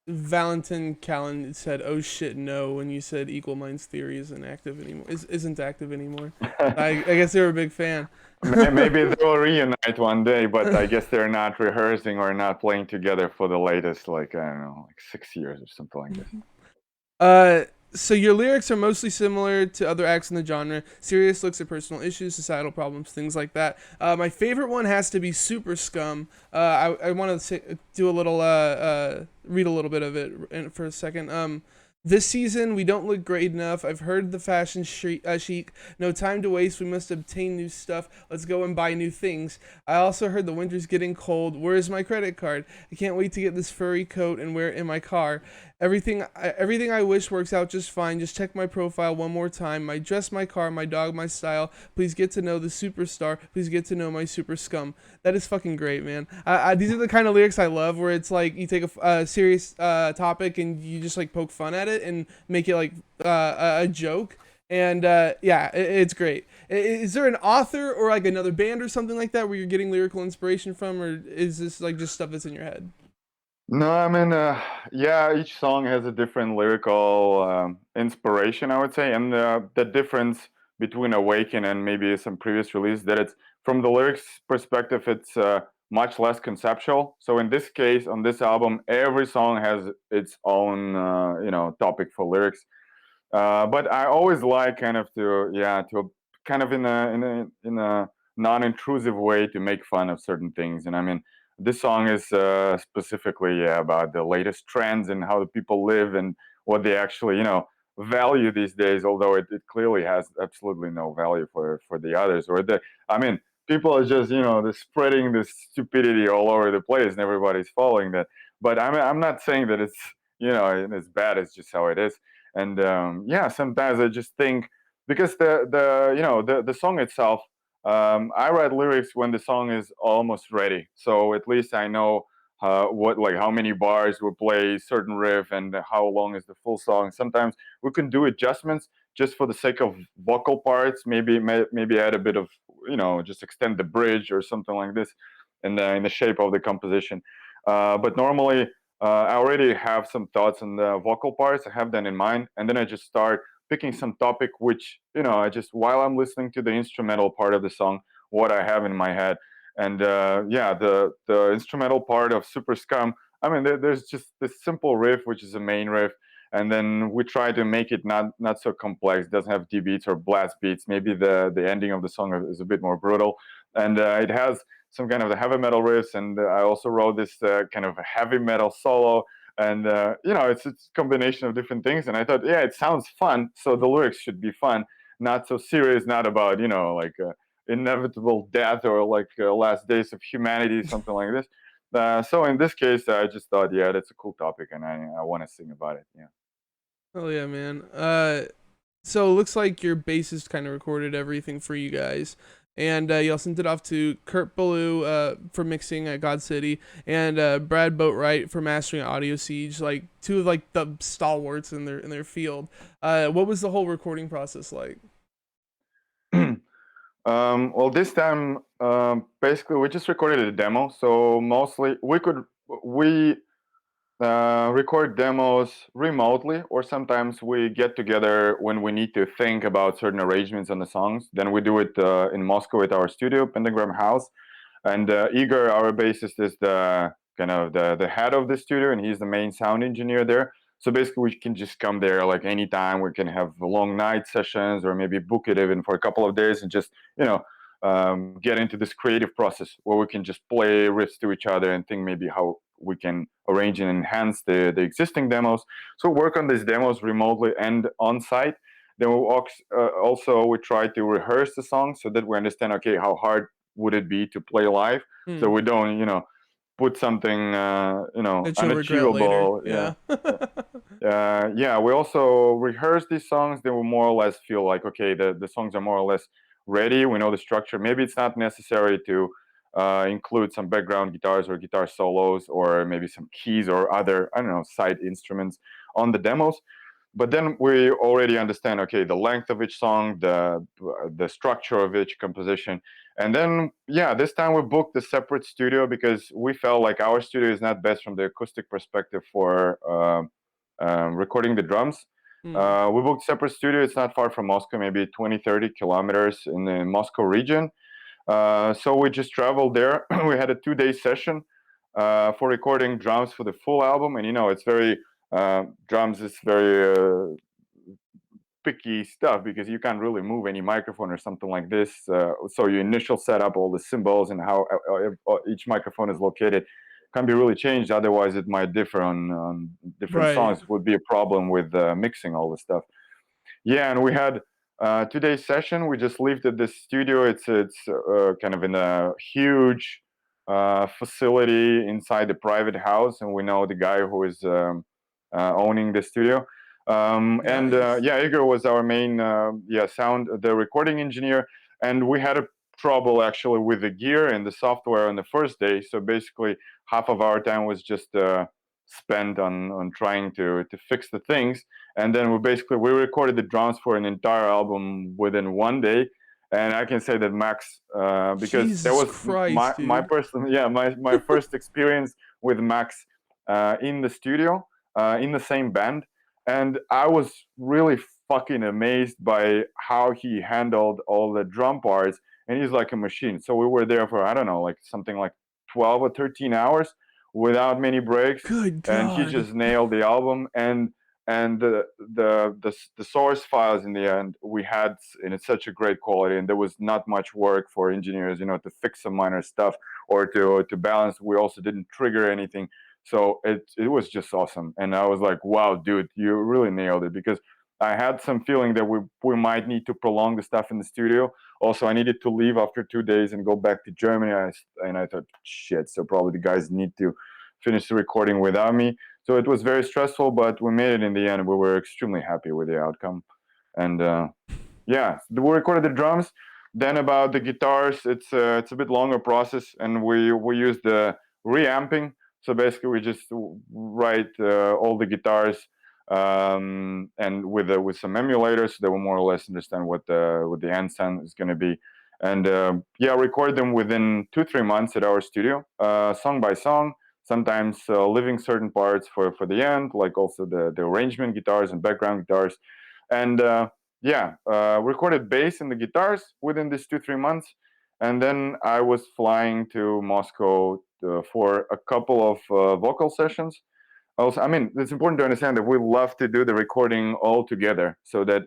Valentin Callan said, "Oh shit, no!" When you said Equal Minds Theory isn't active anymore. Isn't active anymore. I guess they were a big fan. Maybe they'll reunite one day, but I guess they're not rehearsing or not playing together for the latest, like, I don't know, like 6 years or something like this. Uh, so your lyrics are mostly similar to other acts in the genre. Serious looks at personal issues, societal problems, things like that. My favorite one has to be Super Scum. I want to do a little read a little bit of it for a second. This season, we don't look great enough. I've heard the fashion chic. No time to waste. We must obtain new stuff. Let's go and buy new things. I also heard the winter's getting cold. Where's my credit card? I can't wait to get this furry coat and wear it in my car. Everything I wish works out just fine. Just check my profile one more time. My dress, my car, my dog, my style. Please get to know the superstar. Please get to know my super scum. That is fucking great, man. These are the kind of lyrics I love, where it's like you take a serious topic and you just like poke fun at it and make it like a joke. And yeah, it's great. Is there an author or like another band or something like that where you're getting lyrical inspiration from, or is this like just stuff that's in your head? No, I mean, yeah, each song has a different lyrical inspiration, I would say, and the difference between Awaken and maybe some previous release that it's from the lyrics perspective, it's much less conceptual. So in this case, on this album, every song has its own, topic for lyrics. But I always like kind of to kind of in a non-intrusive way to make fun of certain things. And I mean, this song is specifically about the latest trends and how the people live and what they actually value these days. Although it clearly has absolutely no value for the others. I mean, people are just they're spreading this stupidity all over the place and everybody's following that. But I'm not saying that it's it's bad. It's just how it is. And yeah, sometimes I just think because the song itself, I write lyrics when the song is almost ready, so at least I know what like how many bars we play certain riff and how long is the full song. Sometimes we can do adjustments just for the sake of vocal parts, maybe add a bit of just extend the bridge or something like this in the shape of the composition. But normally I already have some thoughts on the vocal parts. I have them in mind, and then I just start picking some topic, which I just while I'm listening to the instrumental part of the song, what I have in my head, and yeah, the instrumental part of Super Scum. I mean, there's just this simple riff, which is a main riff, and then we try to make it not so complex. It doesn't have D beats or blast beats. Maybe the ending of the song is a bit more brutal, and it has some kind of the heavy metal riffs, and I also wrote this kind of heavy metal solo, and it's a combination of different things. And I thought, yeah, it sounds fun, so the lyrics should be fun, not so serious, not about like inevitable death or like last days of humanity, something like this. So in this case, I just thought, yeah, that's a cool topic, and I want to sing about it. Yeah. Oh yeah, man. So it looks like your bassist kind of recorded everything for you guys, and y'all sent it off to Kurt Ballou for mixing at God City, and Brad Boatwright for mastering at Audio Siege, like two of like the stalwarts in their field. What was the whole recording process like? Well, this time, basically, we just recorded a demo. So mostly, we record demos remotely, or sometimes we get together when we need to think about certain arrangements on the songs. Then we do it in Moscow at our studio, Pentagram House. And Igor, our bassist, is the kind of the head of the studio, and he's the main sound engineer there. So basically, we can just come there like anytime. We can have long night sessions, or maybe book it even for a couple of days, and just get into this creative process where we can just play riffs to each other and think maybe how we can arrange and enhance the existing demos. So work on these demos remotely and on site. Then also we try to rehearse the song so that we understand, okay, how hard would it be to play live, so Hmm. we don't put something That you'll regret later. unachievable. Yeah. Yeah. Yeah, we also rehearse these songs. They will more or less feel like, okay, the songs are more or less ready. We know the structure. Maybe it's not necessary to include some background guitars or guitar solos, or maybe some keys or other, I don't know, side instruments on the demos. But then we already understand, okay, the length of each song, the structure of each composition. And then yeah, this time we booked a separate studio because we felt like our studio is not best from the acoustic perspective for recording the drums. Hmm. We booked separate studio. It's not far from Moscow, maybe 20-30 kilometers in the Moscow region. So we just traveled there. We had a 2 day session for recording drums for the full album. And it's very drums is very picky stuff because you can't really move any microphone or something like this. So your initial setup, all the symbols and how each microphone is located, can be really changed. Otherwise, it might differ on different Right. songs. It would be a problem with mixing all the stuff. Yeah, and we had 2 day session. We just lived at this studio. It's kind of in a huge facility inside the private house, and we know the guy who is owning the studio. And Nice. yeah, Igor was our main the recording engineer, and we had a trouble actually with the gear and the software on the first day. So basically, half of our time was just spent on trying to fix the things, and then we recorded the drums for an entire album within 1 day. And I can say that Max, because that Jesus was Christ, my dude. personal, yeah, my first experience with Max in the studio, in the same band, and I was really fucking amazed by how he handled all the drum parts. And he's like a machine. So we were there for, I don't know, like something like 12 or 13 hours without many breaks, Good and he God. just nailed the album. And the source files in the end we had in such a great quality, and there was not much work for engineers, to fix some minor stuff or to balance. We also didn't trigger anything, so it was just awesome. And I was like, wow, dude, you really nailed it. Because I had some feeling that we might need to prolong the stuff in the studio. Also, I needed to leave after 2 days and go back to Germany. And I thought, shit, so probably the guys need to finish the recording without me. So it was very stressful, but we made it in the end. We were extremely happy with the outcome. And yeah, we recorded the drums. Then about the guitars, it's a bit longer process, and we use the reamping. So basically, we just write all the guitars, and with some emulators, so they will more or less understand what the end sound is going to be. And yeah, record them within 2-3 months at our studio, song by song. Sometimes leaving certain parts for the end, like also the arrangement guitars and background guitars. And yeah, recorded bass and the guitars within these 2-3 months. And then I was flying to Moscow for a couple of vocal sessions. Also, I mean, it's important to understand that we love to do the recording all together, so that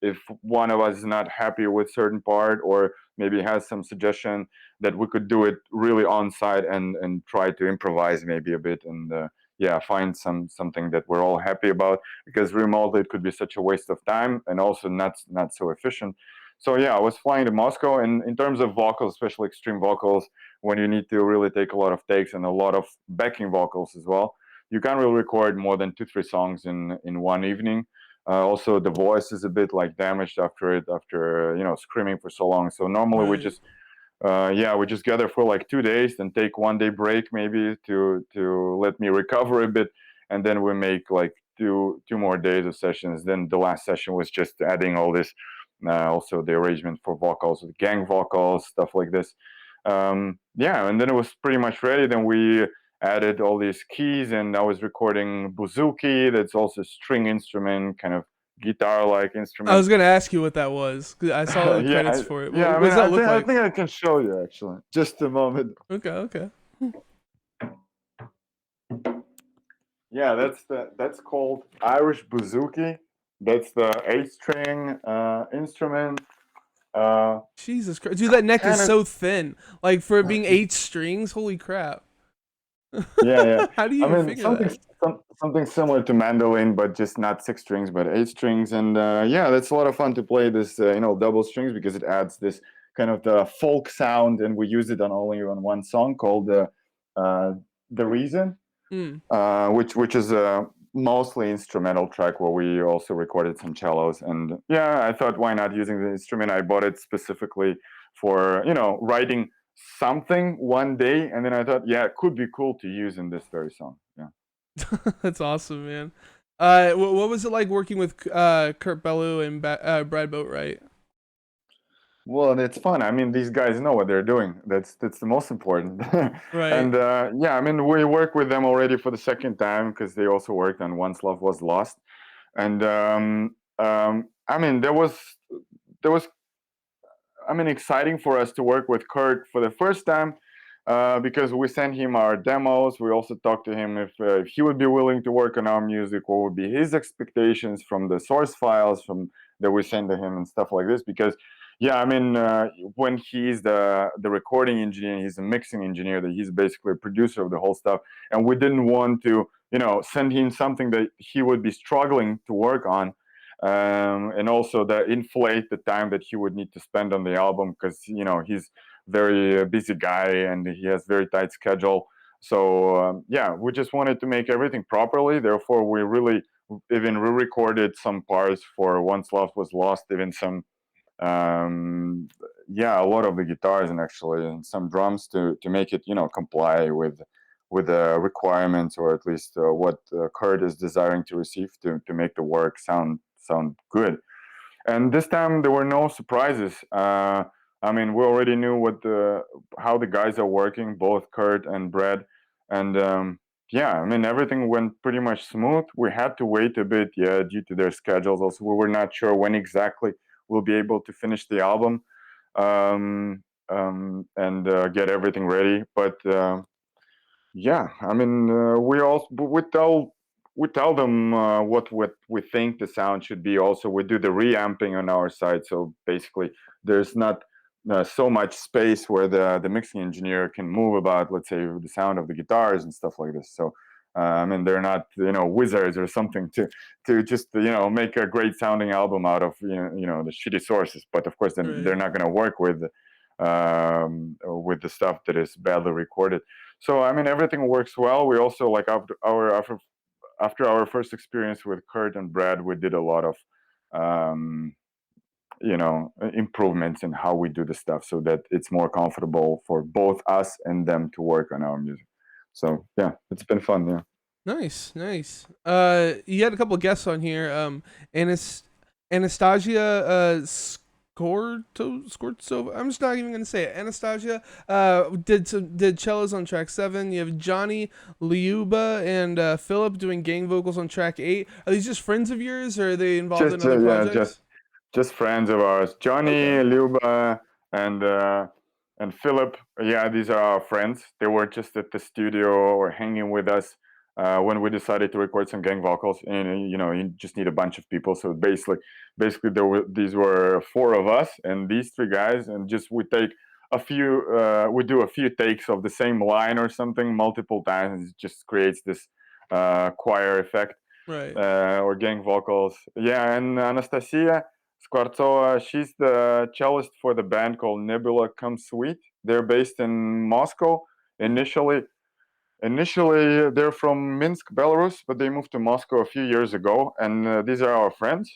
if one of us is not happy with certain part, or maybe has some suggestion, that we could do it really on site and try to improvise maybe a bit, and yeah, find something that we're all happy about. Because remotely it could be such a waste of time, and also not so efficient. So yeah, I was flying to Moscow, and in terms of vocals, especially extreme vocals, when you need to really take a lot of takes and a lot of backing vocals as well, you can't really record more than 2-3 songs in one evening. Also, the voice is a bit like damaged after screaming for so long. So normally we Right. just yeah, we just gather for like 2 days, then take 1 day break maybe to let me recover a bit, and then we make like two more days of sessions. Then the last session was just adding all this, also the arrangement for vocals, with gang vocals, stuff like this. Yeah, and then it was pretty much ready. Then we added all these keys, and I was recording bouzouki. That's also a string instrument, kind of guitar-like I instrument. was gonna ask you what that was, 'cause I saw the credits Yeah, for it. yeah. I What mean, does that I look think I like? think I can show you actually. Just a moment. Okay, okay. Yeah, that's called Irish bouzouki. That's the eight-string instrument. Uh, Jesus Christ, dude, that neck is kind of. so thin. Like for it being 8 strings, holy crap. Yeah, yeah. How do you I even mean, figure that? something similar to mandolin, but just not 6 strings, but 8 strings. And yeah, that's a lot of fun to play this, double strings, because it adds this kind of the folk sound, and we use it on only on one song called uh, "The Reason," Mm. which is a mostly instrumental track where we also recorded some cellos. And yeah, I thought, why not using the instrument? I bought it specifically for writing something one day, and then I thought, yeah, it could be cool to use in this very song. Yeah. That's awesome, man. What was it like working with Kurt Bellew and Brad Boatwright? Well, it's fun. I mean, these guys know what they're doing. That's the most important. Right. And yeah, I mean, we work with them already for the second time, because they also worked on Once Love Was Lost. And I mean, there was I mean, exciting for us to work with Kurt for the first time, because we sent him our demos. We also talked to him if he would be willing to work on our music, what would be his expectations from the source files from that we send to him and stuff like this. Because yeah, I mean, when he's the recording engineer, he's a mixing engineer, that he's basically a producer of the whole stuff, and we didn't want to send him something that he would be struggling to work on, and also that inflate the time that he would need to spend on the album, because he's very busy guy and he has very tight schedule. So yeah, we just wanted to make everything properly. Therefore, we really even re-recorded some parts for Once Love Was Lost, even some yeah, a lot of the guitars, and actually and some drums, to make it comply with the requirements, or at least what Kurt is desiring to receive, to make the work sound good. And this time there were no surprises. I mean, we already knew how the guys are working, both Kurt and Brad. And yeah, I mean, everything went pretty much smooth. We had to wait a bit, yeah, due to their schedules. Also, we were not sure when exactly we'll be able to finish the album, and get everything ready. But yeah, I mean, we tell them what we think the sound should be. Also, we do the reamping on our side, so basically, there's not so much space where the mixing engineer can move about, let's say, the sound of the guitars and stuff like this. So, I mean, they're not wizards or something to just make a great sounding album out of the shitty sources. But of course, then they're Right. not going to work with the stuff that is badly recorded. So I mean, everything works well. We also like after our first experience with Kurt and Brad, we did a lot of um, improvements in how we do the stuff, so that it's more comfortable for both us and them to work on our music. So yeah, it's been fun. Yeah. Nice, nice. You had a couple of guests on here. Anastasia Skortsova. I'm just not even gonna say it. Anastasia did cellos on track 7. You have Johnny Liuba and Philip doing gang vocals on track 8. Are these just friends of yours, or are they involved in Just other yeah, projects? just friends of ours, Okay. Johnny, Luba, and uh, and Philip. Yeah, these are our friends. They were just at the studio or hanging with us when we decided to record some gang vocals. And you just need a bunch of people. So basically, these were 4 of us and these 3 guys, and just we do a few takes of the same line or something multiple times, and it just creates this choir effect Right. or gang vocals. Yeah, and Anastasia Skvartsova, she's the cellist for the band called Nebula Come Sweet. They're based in Moscow. Initially, Initially, they're from Minsk, Belarus, but they moved to Moscow a few years ago, and these are our friends.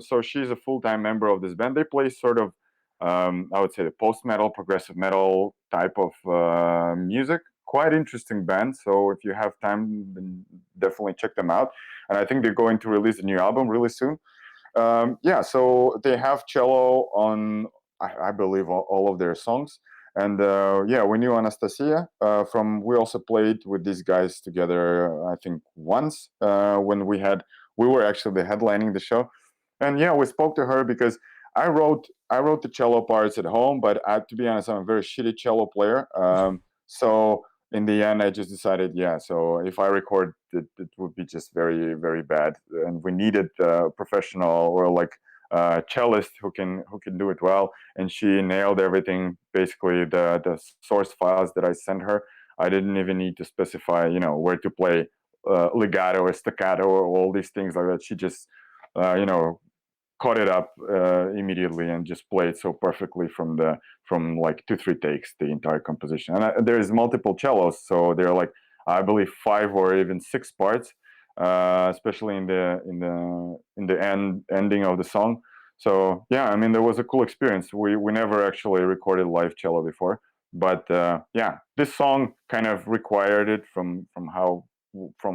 So she's a full-time member of this band. They play sort of, I would say, the post-metal, progressive metal type of music. Quite interesting band. So if you have time, then definitely check them out. And I think they're going to release a new album really soon. Yeah, so they have cello on, I believe, all of their songs. And yeah, we knew Anastasia from. We also played with these guys together. I think once when we were actually headlining the show, and yeah, we spoke to her because I wrote the cello parts at home, but to be honest, I'm a very shitty cello player. So in the end, I just decided, yeah. So if I record, it would be just very, very bad, and we needed a professional or like cellist who can do it well. And she nailed everything. Basically, the source files that I sent her, I didn't even need to specify, where to play legato or staccato or all these things like that. She just, you know, caught it up immediately and just played so perfectly from like 2-3 takes the entire composition. And there's multiple cellos, so there are like I believe 5 or even 6 parts, especially in the ending of the song. So yeah, I mean there was a cool experience. We never actually recorded live cello before, but yeah, this song kind of required it from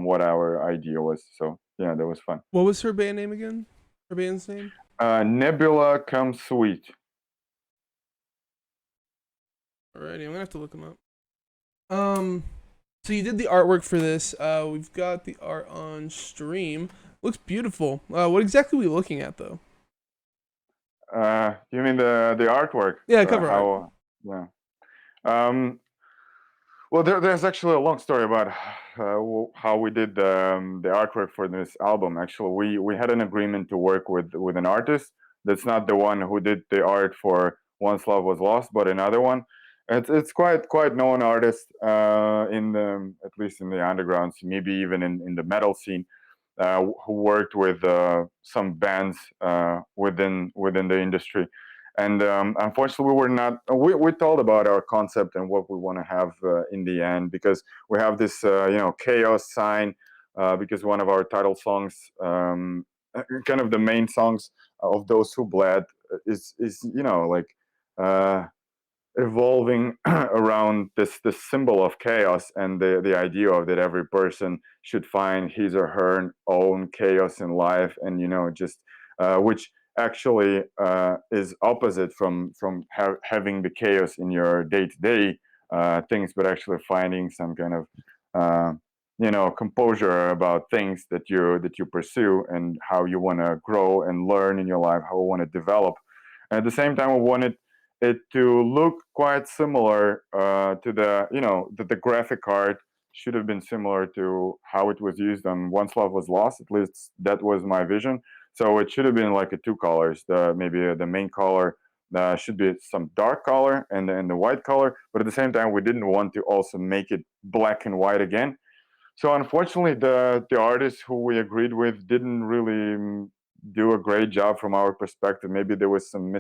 what our idea was. So yeah, that was fun. What was her band name again? Her band's name? Nebula Come Sweet. Alrighty, I'm gonna have to look them up. Um, so you did the artwork for this. We've got the art on stream. Looks beautiful. What exactly are we looking at though? You mean the artwork? Yeah, cover art. How? Yeah. Um, well, there's actually a long story about how we did the artwork for this album. Actually, we had an agreement to work with an artist that's not the one who did the art for Once Love Was Lost, but another one. It's quite known artist in the at least in the underground, maybe even in the metal scene, who worked with some bands within the industry. And unfortunately, we were not. We told about our concept and what we want to have in the end, because we have this chaos sign, because one of our title songs, kind of the main songs of Those Who Bled, is like. Evolving around this symbol of chaos, and the idea of that every person should find his or her own chaos in life, and just which actually is opposite from having the chaos in your day-to-day things, but actually finding some kind of uh, composure about things that you pursue and how you want to grow and learn in your life, how you want to develop. And at the same time, I wanted it to look quite similar to the graphic art should have been similar to how it was used on Once Love Was Lost. At least that was my vision. So it should have been like a two colors. Maybe the main color should be some dark color and the white color. But at the same time, we didn't want to also make it black and white again. So unfortunately, the artists who we agreed with didn't really do a great job from our perspective. Maybe there was some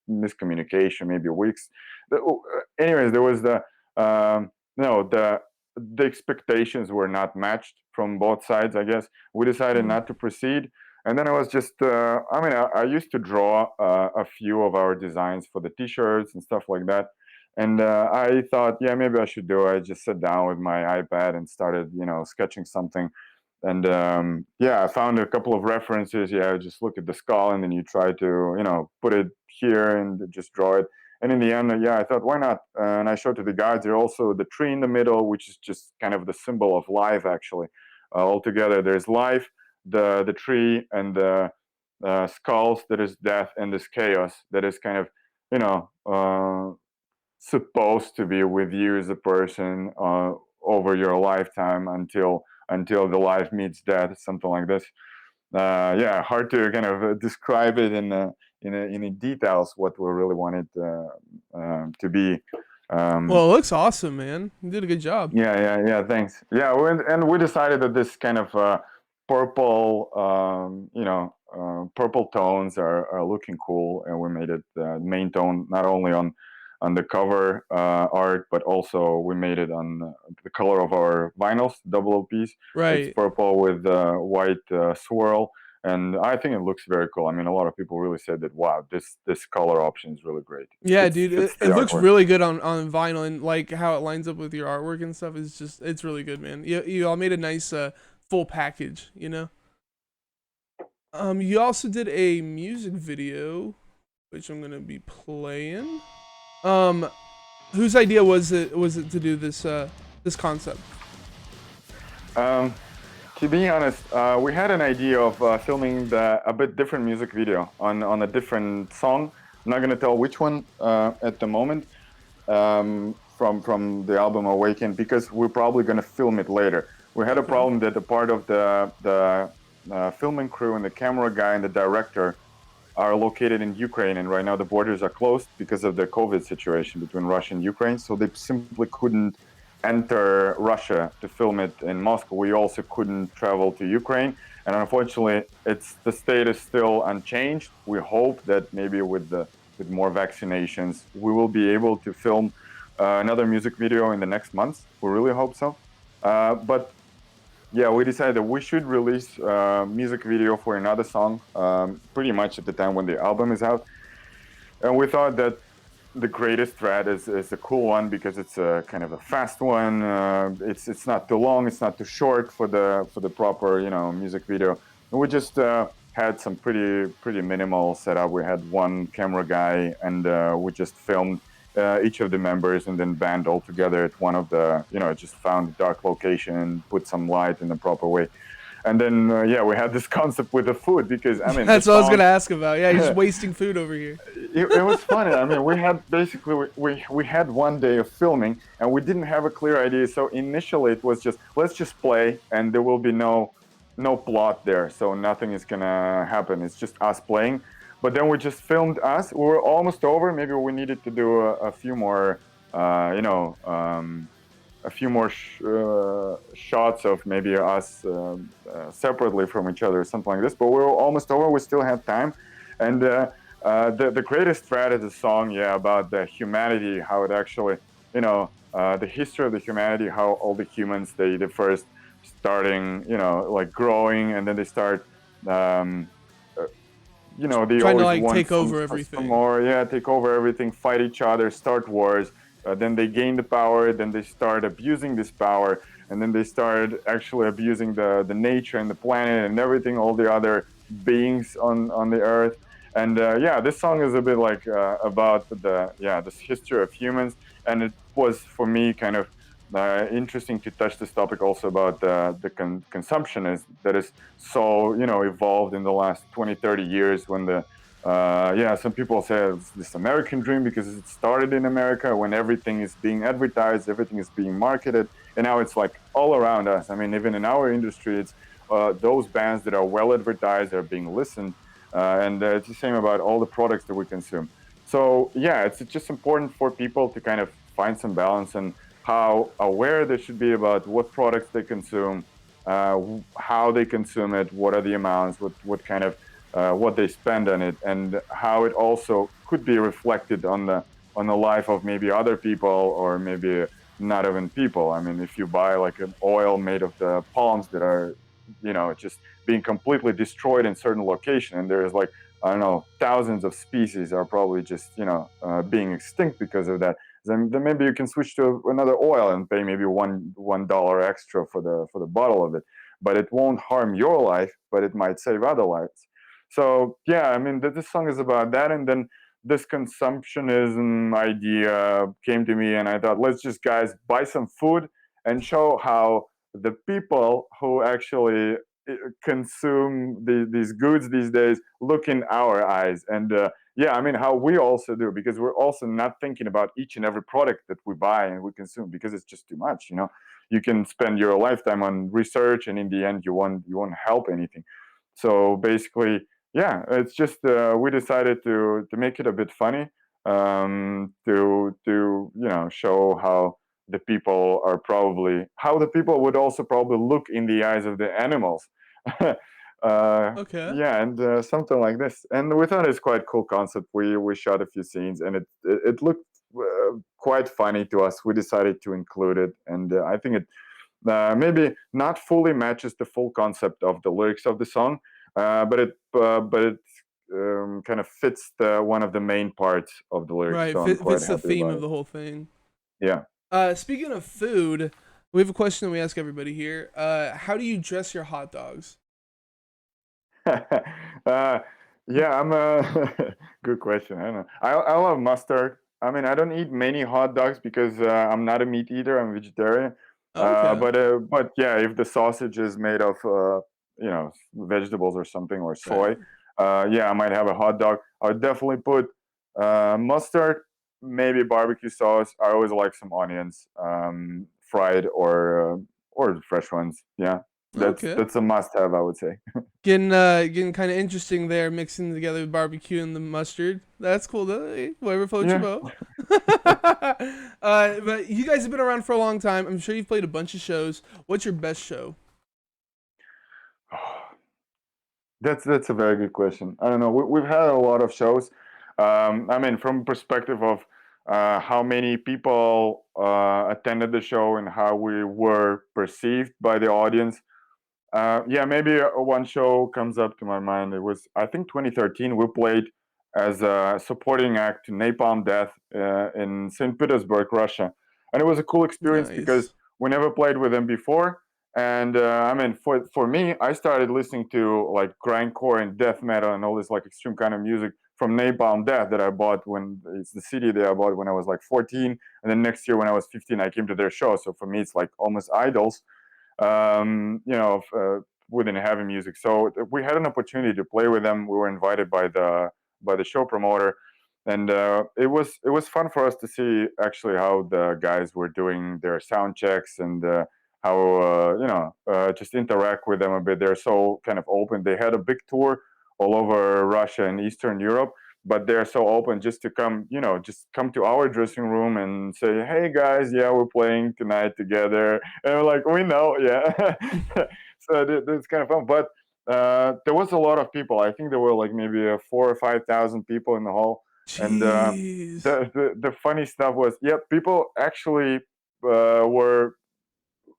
miscommunication, maybe weeks. Anyways, there was no the expectations were not matched from both sides. I guess we decided not to proceed. And then I was just, I used to draw a few of our designs for the T-shirts and stuff like that. And I thought, yeah, maybe I should do it. I just sat down with my iPad and started, sketching something. And yeah, I found a couple of references. Yeah, just look at the skull and then you try to, put it here and just draw it. And in the end, yeah, I thought, why not? And I showed to the guys. There also the tree in the middle, which is just kind of the symbol of life, actually. Altogether, there's life, the tree, and the skulls. That is death, and this chaos. That is kind of, you know, supposed to be with you as a person over your lifetime until the life meets death, something like this. Yeah, hard to kind of describe it in details what we really wanted to be. Well, it looks awesome, man. You did a good job. Yeah. Thanks. Yeah, and we decided that this kind of purple, purple tones are looking cool, and we made it the main tone not only on the cover art, but also we made it on the color of our vinyls, double LPs. It's Right. purple with white swirl, and I think it looks very cool. I mean, a lot of people really said that, wow, this color option is really great. It Yeah, fits dude, fits it the looks artwork. really good on vinyl, and like how it lines up with your artwork and stuff is just it's really good, man. You all made a nice full package, you know. You also did a music video, which I'm gonna be playing. Um, whose idea was it to do this concept? Um, To be honest, we had an idea of filming a bit different music video on a different song. I'm not gonna tell which one at the moment from the album Awaken, because we're probably gonna film it later. We had a Okay. problem that the part of the filming crew and the camera guy and the director are located in Ukraine, and right now the borders are closed because of the COVID situation between Russia and Ukraine. So they simply couldn't enter Russia to film it in Moscow. We also couldn't travel to Ukraine, and unfortunately, the state is still unchanged. We hope that maybe with more vaccinations, we will be able to film another music video in the next months. We really hope so. But yeah, we decided that we should release a music video for another song pretty much at the time when the album is out. And we thought that the greatest threat is a cool one because it's a kind of a fast one. It's not too long, it's not too short for the proper music video. And we just had some pretty minimal setup. We had one camera guy, and we just filmed each of the members and then band all together at one of the just found a dark location, put some light in the proper way. And then yeah, we had this concept with the food because I mean That's this what I was song gonna ask about. Yeah, you're just wasting food over here. it was funny. I mean, we had basically we had one day of filming and we didn't have a clear idea. So initially it was just let's just play and there will be no plot there. So nothing is gonna happen. It's just us playing. But then we just filmed us. We were almost over. Maybe we needed to do a few more, a few more shots of maybe us separately from each other, something like this. But we were almost over. We still had time, and the greatest thread is a song, yeah, about the humanity, how it actually, the history of the humanity, how all the humans they first starting, like growing, and then they start. They Trying to always like want take over some everything. more, yeah, take over everything, fight each other, start wars. Then they gain the power, then they start abusing this power, and then they start actually abusing the nature and the planet and everything, all the other beings on the earth. And yeah, this song is a bit like about this history of humans, and it was for me kind of interesting to touch this topic also about the consumption is that is so evolved in the last 20, 30 years when the yeah, some people say it's this American dream because it started in America when everything is being advertised, everything is being marketed, and now it's like all around us. I mean, even in our industry, it's those bands that are well advertised are being listened, and it's the same about all the products that we consume. So yeah, it's just important for people to kind of find some balance and how aware they should be about what products they consume, how they consume it, what are the amounts, what kind of what they spend on it, and how it also could be reflected on the life of maybe other people or maybe not even people. I mean, if you buy like an oil made of the palms that are, just being completely destroyed in certain location, and there's like I don't know, thousands of species are probably just being extinct because of that. Then maybe you can switch to another oil and pay maybe $1 extra for the bottle of it, but it won't harm your life, but it might save other lives. So yeah, I mean, this song is about that, and then this consumptionism idea came to me, and I thought, let's just guys buy some food and show how the people who actually consume these goods these days look in our eyes. And yeah, I mean, how we also do, because we're also not thinking about each and every product that we buy and we consume, because it's just too much. You can spend your lifetime on research, and in the end you won't help anything. So basically, yeah, it's just we decided to make it a bit funny, to show how the people would also probably look in the eyes of the animals. Okay. Yeah, and something like this. And we thought it's quite cool concept. We shot a few scenes, and it looked quite funny to us. We decided to include it, and I think it maybe not fully matches the full concept of the lyrics of the song, but it kind of fits one of the main parts of the lyrics. Right. So I'm quite Fits the happy theme about of it. the whole thing. Yeah. Speaking of food, we have a question that we ask everybody here. How do you dress your hot dogs? uh, yeah, I'm a good question. I don't know. I love mustard. I mean, I don't eat many hot dogs because I'm not a meat eater. I'm a vegetarian. Okay. But yeah, if the sausage is made of vegetables or something or Right. soy, yeah, I might have a hot dog. I would definitely put mustard, maybe barbecue sauce. I always like some onions, fried or fresh ones. Yeah, that's Okay. that's a must-have, I would say. Getting kind of interesting there, mixing together the barbecue and the mustard. That's cool. Hey, whatever floats your Yeah. boat. But you guys have been around for a long time. I'm sure you've played a bunch of shows. What's your best show? That's a very good question. I don't know. We've had a lot of shows. I mean, from perspective of how many people attended the show and how we were perceived by the audience. Yeah, maybe one show comes up to my mind. It was, I think, 2013. We played as a supporting act to Napalm Death in St. Petersburg, Russia, and it was a cool experience because Nice. we never played with them before. And I mean, for me, I started listening to like grindcore and death metal and all this like extreme kind of music from Napalm Death that I bought when it's the CD that I bought when I was like 14, and then next year when I was 15, I came to their show. So for me, it's like almost idols, within heavy music. So we had an opportunity to play with them. We were invited by the show promoter, and it was fun for us to see actually how the guys were doing their sound checks and how just interact with them a bit. They're so kind of open. They had a big tour all over Russia and Eastern Europe, but they're so open just to come, just come to our dressing room and say, "Hey guys, yeah, we're playing tonight together," and we're like, "We know, yeah." So it's kind of fun, but there was a lot of people. I think there were like maybe 4 or 5 thousand people in the hall, and Jeez. the funny stuff was, yeah, people actually were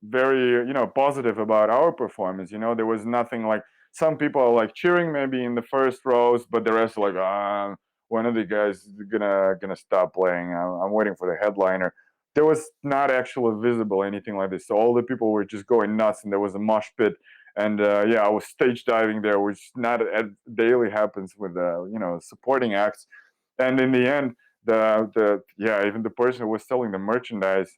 very positive about our performance. There was nothing like some people are like cheering maybe in the first rows, but the rest are like, when are the guys gonna stop playing? I'm waiting for the headliner. There was not actually visible anything like this, so all the people were just going nuts, and there was a mosh pit. And yeah, I was stage diving there, which not daily happens with supporting acts. And in the end, the yeah, even the person who was selling the merchandise,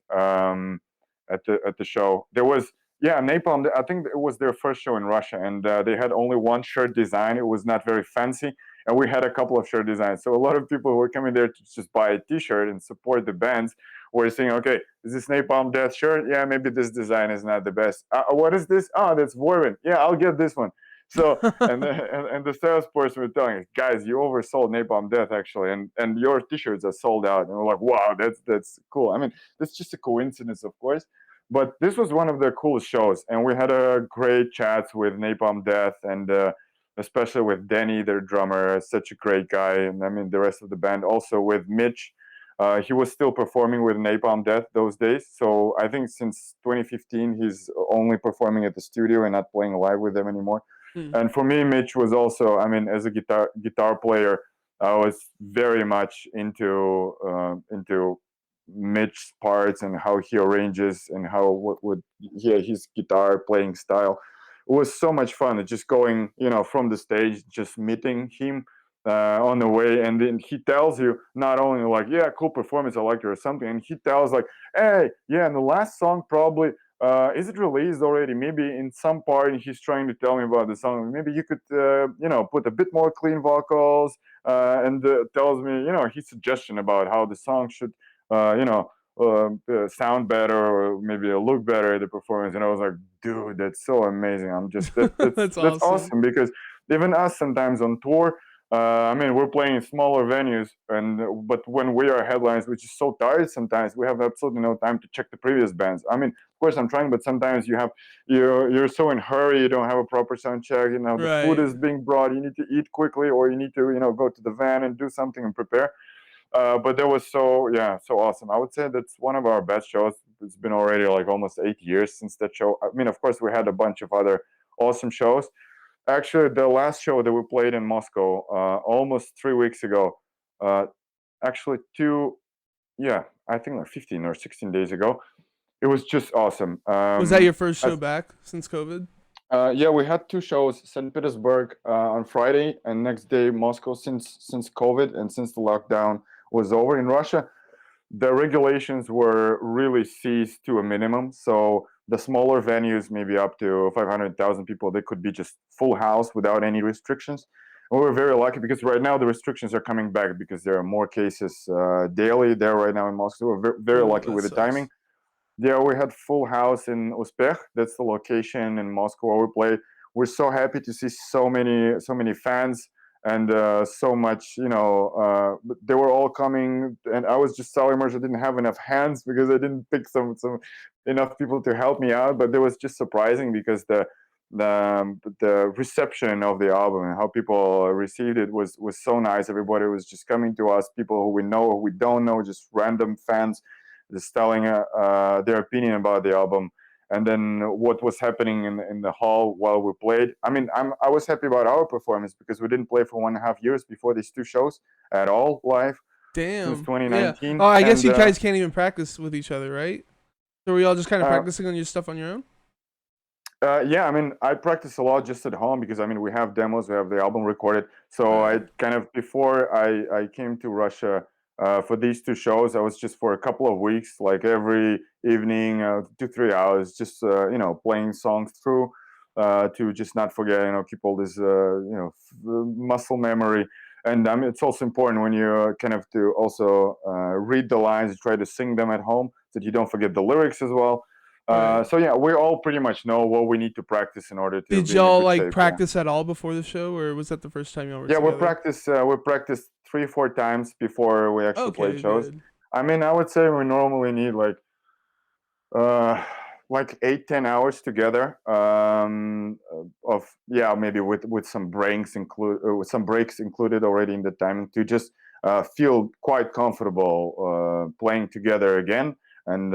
at the show. There was, yeah, Napalm. I think it was their first show in Russia, and they had only one shirt design. It was not very fancy, and we had a couple of shirt designs. So a lot of people who were coming there to just buy a T-shirt and support the bands were saying, "Okay, is this Napalm Death shirt? Yeah, maybe this design is not the best. What is this? Oh, that's Vorvan. Yeah, I'll get this one." So and the salesperson was telling us, "Guys, you oversold Napalm Death actually, and your T-shirts are sold out." And we're like, "Wow, that's cool." I mean, that's just a coincidence, of course. But this was one of the coolest shows, and we had a great chats with Napalm Death, and especially with Danny, their drummer, such a great guy, and I mean the rest of the band. Also with Mitch, he was still performing with Napalm Death those days. So I think since 2015, he's only performing at the studio and not playing live with them anymore. Hmm. And for me, Mitch was also, I mean, as a guitar player, I was very much into Mitch's parts and how he arranges and how what would yeah his guitar playing style. It was so much fun just going from the stage, just meeting him on the way, and then he tells you not only like, yeah, cool performance, I like it or something, and he tells like, hey, yeah, and the last song probably is it released already? Maybe in some part he's trying to tell me about the song. Maybe you could, put a bit more clean vocals, and tells me, his suggestion about how the song should, sound better or maybe look better at the performance. And I was like, dude, that's so amazing. I'm just That's that's awesome. awesome because even us sometimes on tour. I mean, we're playing in smaller venues, but when we are headlines, which is so tired sometimes, we have absolutely no time to check the previous bands. I mean, of course, I'm trying, but sometimes you're so in hurry, you don't have a proper sound check. The food Right. is being brought, you need to eat quickly, or you need to go to the van and do something and prepare. But that was so awesome. I would say that's one of our best shows. It's been already like almost 8 years since that show. I mean, of course, we had a bunch of other awesome shows. Actually, the last show that we played in Moscow, almost 3 weeks ago, uh, actually yeah, I think like 15 or 16 days ago. It was just awesome. Was that your first show back since COVID? Yeah, we had two shows: St. Petersburg on Friday, and next day Moscow. Since COVID and since the lockdown was over in Russia, the regulations were really seized to a minimum. So the smaller venues, maybe up to 500,000 people, they could be just full house without any restrictions. And we were very lucky because right now the restrictions are coming back because there are more cases daily there right now in Moscow. We're very Ooh, lucky that with the timing. sucks. Yeah, we had full house in Uspech. That's the location in Moscow where we play. We're so happy to see so many fans and so much. They were all coming, and I was just telling Marsh I didn't have enough hands because I didn't pick some enough people to help me out. But it was just surprising because the reception of the album and how people received it was so nice. Everybody was just coming to us, people who we know, who we don't know, just random fans just telling their opinion about the album, and then what was happening in the hall while we played. I mean, I was happy about our performance because we didn't play for 1.5 years before these two shows at all live since Damn. Yeah. Oh, 2019, I guess and you guys can't even practice with each other, right? So were y'all just kind of uh, practicing on your stuff on your own? yeah, I mean, I practice a lot just at home because I mean, we have demos, we have the album recorded. So I Right. kind of before I came to Russia for these two shows, I was just for a couple of weeks, like every evening, 2 3 hours, just playing songs through to just not forget, keep all this muscle memory. And I mean, it's also important when you kind of to also read the lines, try to sing them at home, so that you don't forget the lyrics as well. Right. So yeah, we all pretty much know what we need to practice in order to Did be in a y'all good like shape. Yeah, practice at all before the show, or was that the first time y'all were yeah, together? we practice 3 4 times before we actually play Okay, shows. good. I mean, I would say we normally need uh, like 8 10 hours together. Of yeah, maybe with some with some breaks included already in the timing to just feel quite comfortable playing together again. And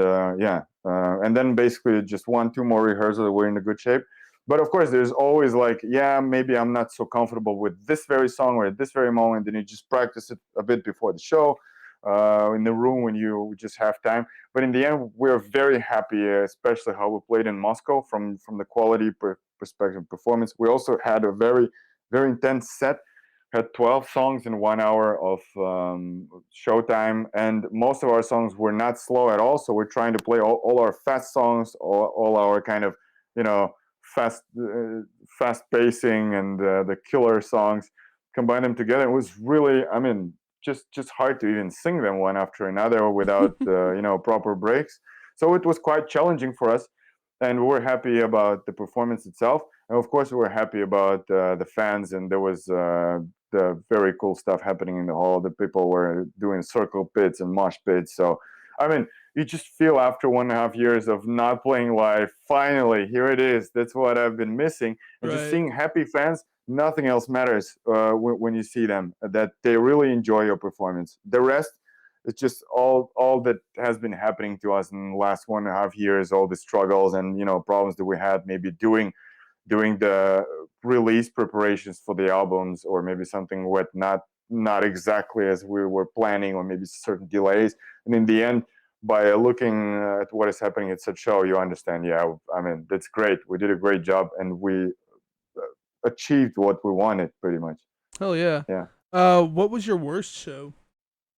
and then basically just 1 2 more rehearsals, we're in a good shape. But of course, there's always like, yeah, maybe I'm not so comfortable with this very song or at this very moment. Then you just practice it a bit before the show, in the room when you just have time. But in the end, we're very happy, especially how we played in Moscow from the quality perspective performance. We also had a very intense set. had 12 songs in 1 hour of showtime, and most of our songs were not slow at all. So we're trying to play all our fast songs, all our kind of, you know, fast fast pacing and the killer songs, combine them together. It was really, I mean, just hard to even sing them one after another without proper breaks. So it was quite challenging for us, and we were happy about the performance itself. And of course, we were happy about the fans, and there was the very cool stuff happening in the hall. The people were doing circle pits and mosh pits. So, I mean, you just feel after 1.5 years of not playing live, finally, here it is. That's what I've been missing. And just Right. seeing happy fans, nothing else matters when you see them, that they really enjoy your performance. The rest, it's just all that has been happening to us in the last 1.5 years, all the struggles and problems that we had maybe doing the release preparations for the albums, or maybe something went not exactly as we were planning, or maybe certain delays. And in the end, by looking at what is happening at such show, you understand, yeah, I mean, that's great. We did a great job, and we achieved what we wanted pretty much. Hell yeah. Yeah. What was your worst show?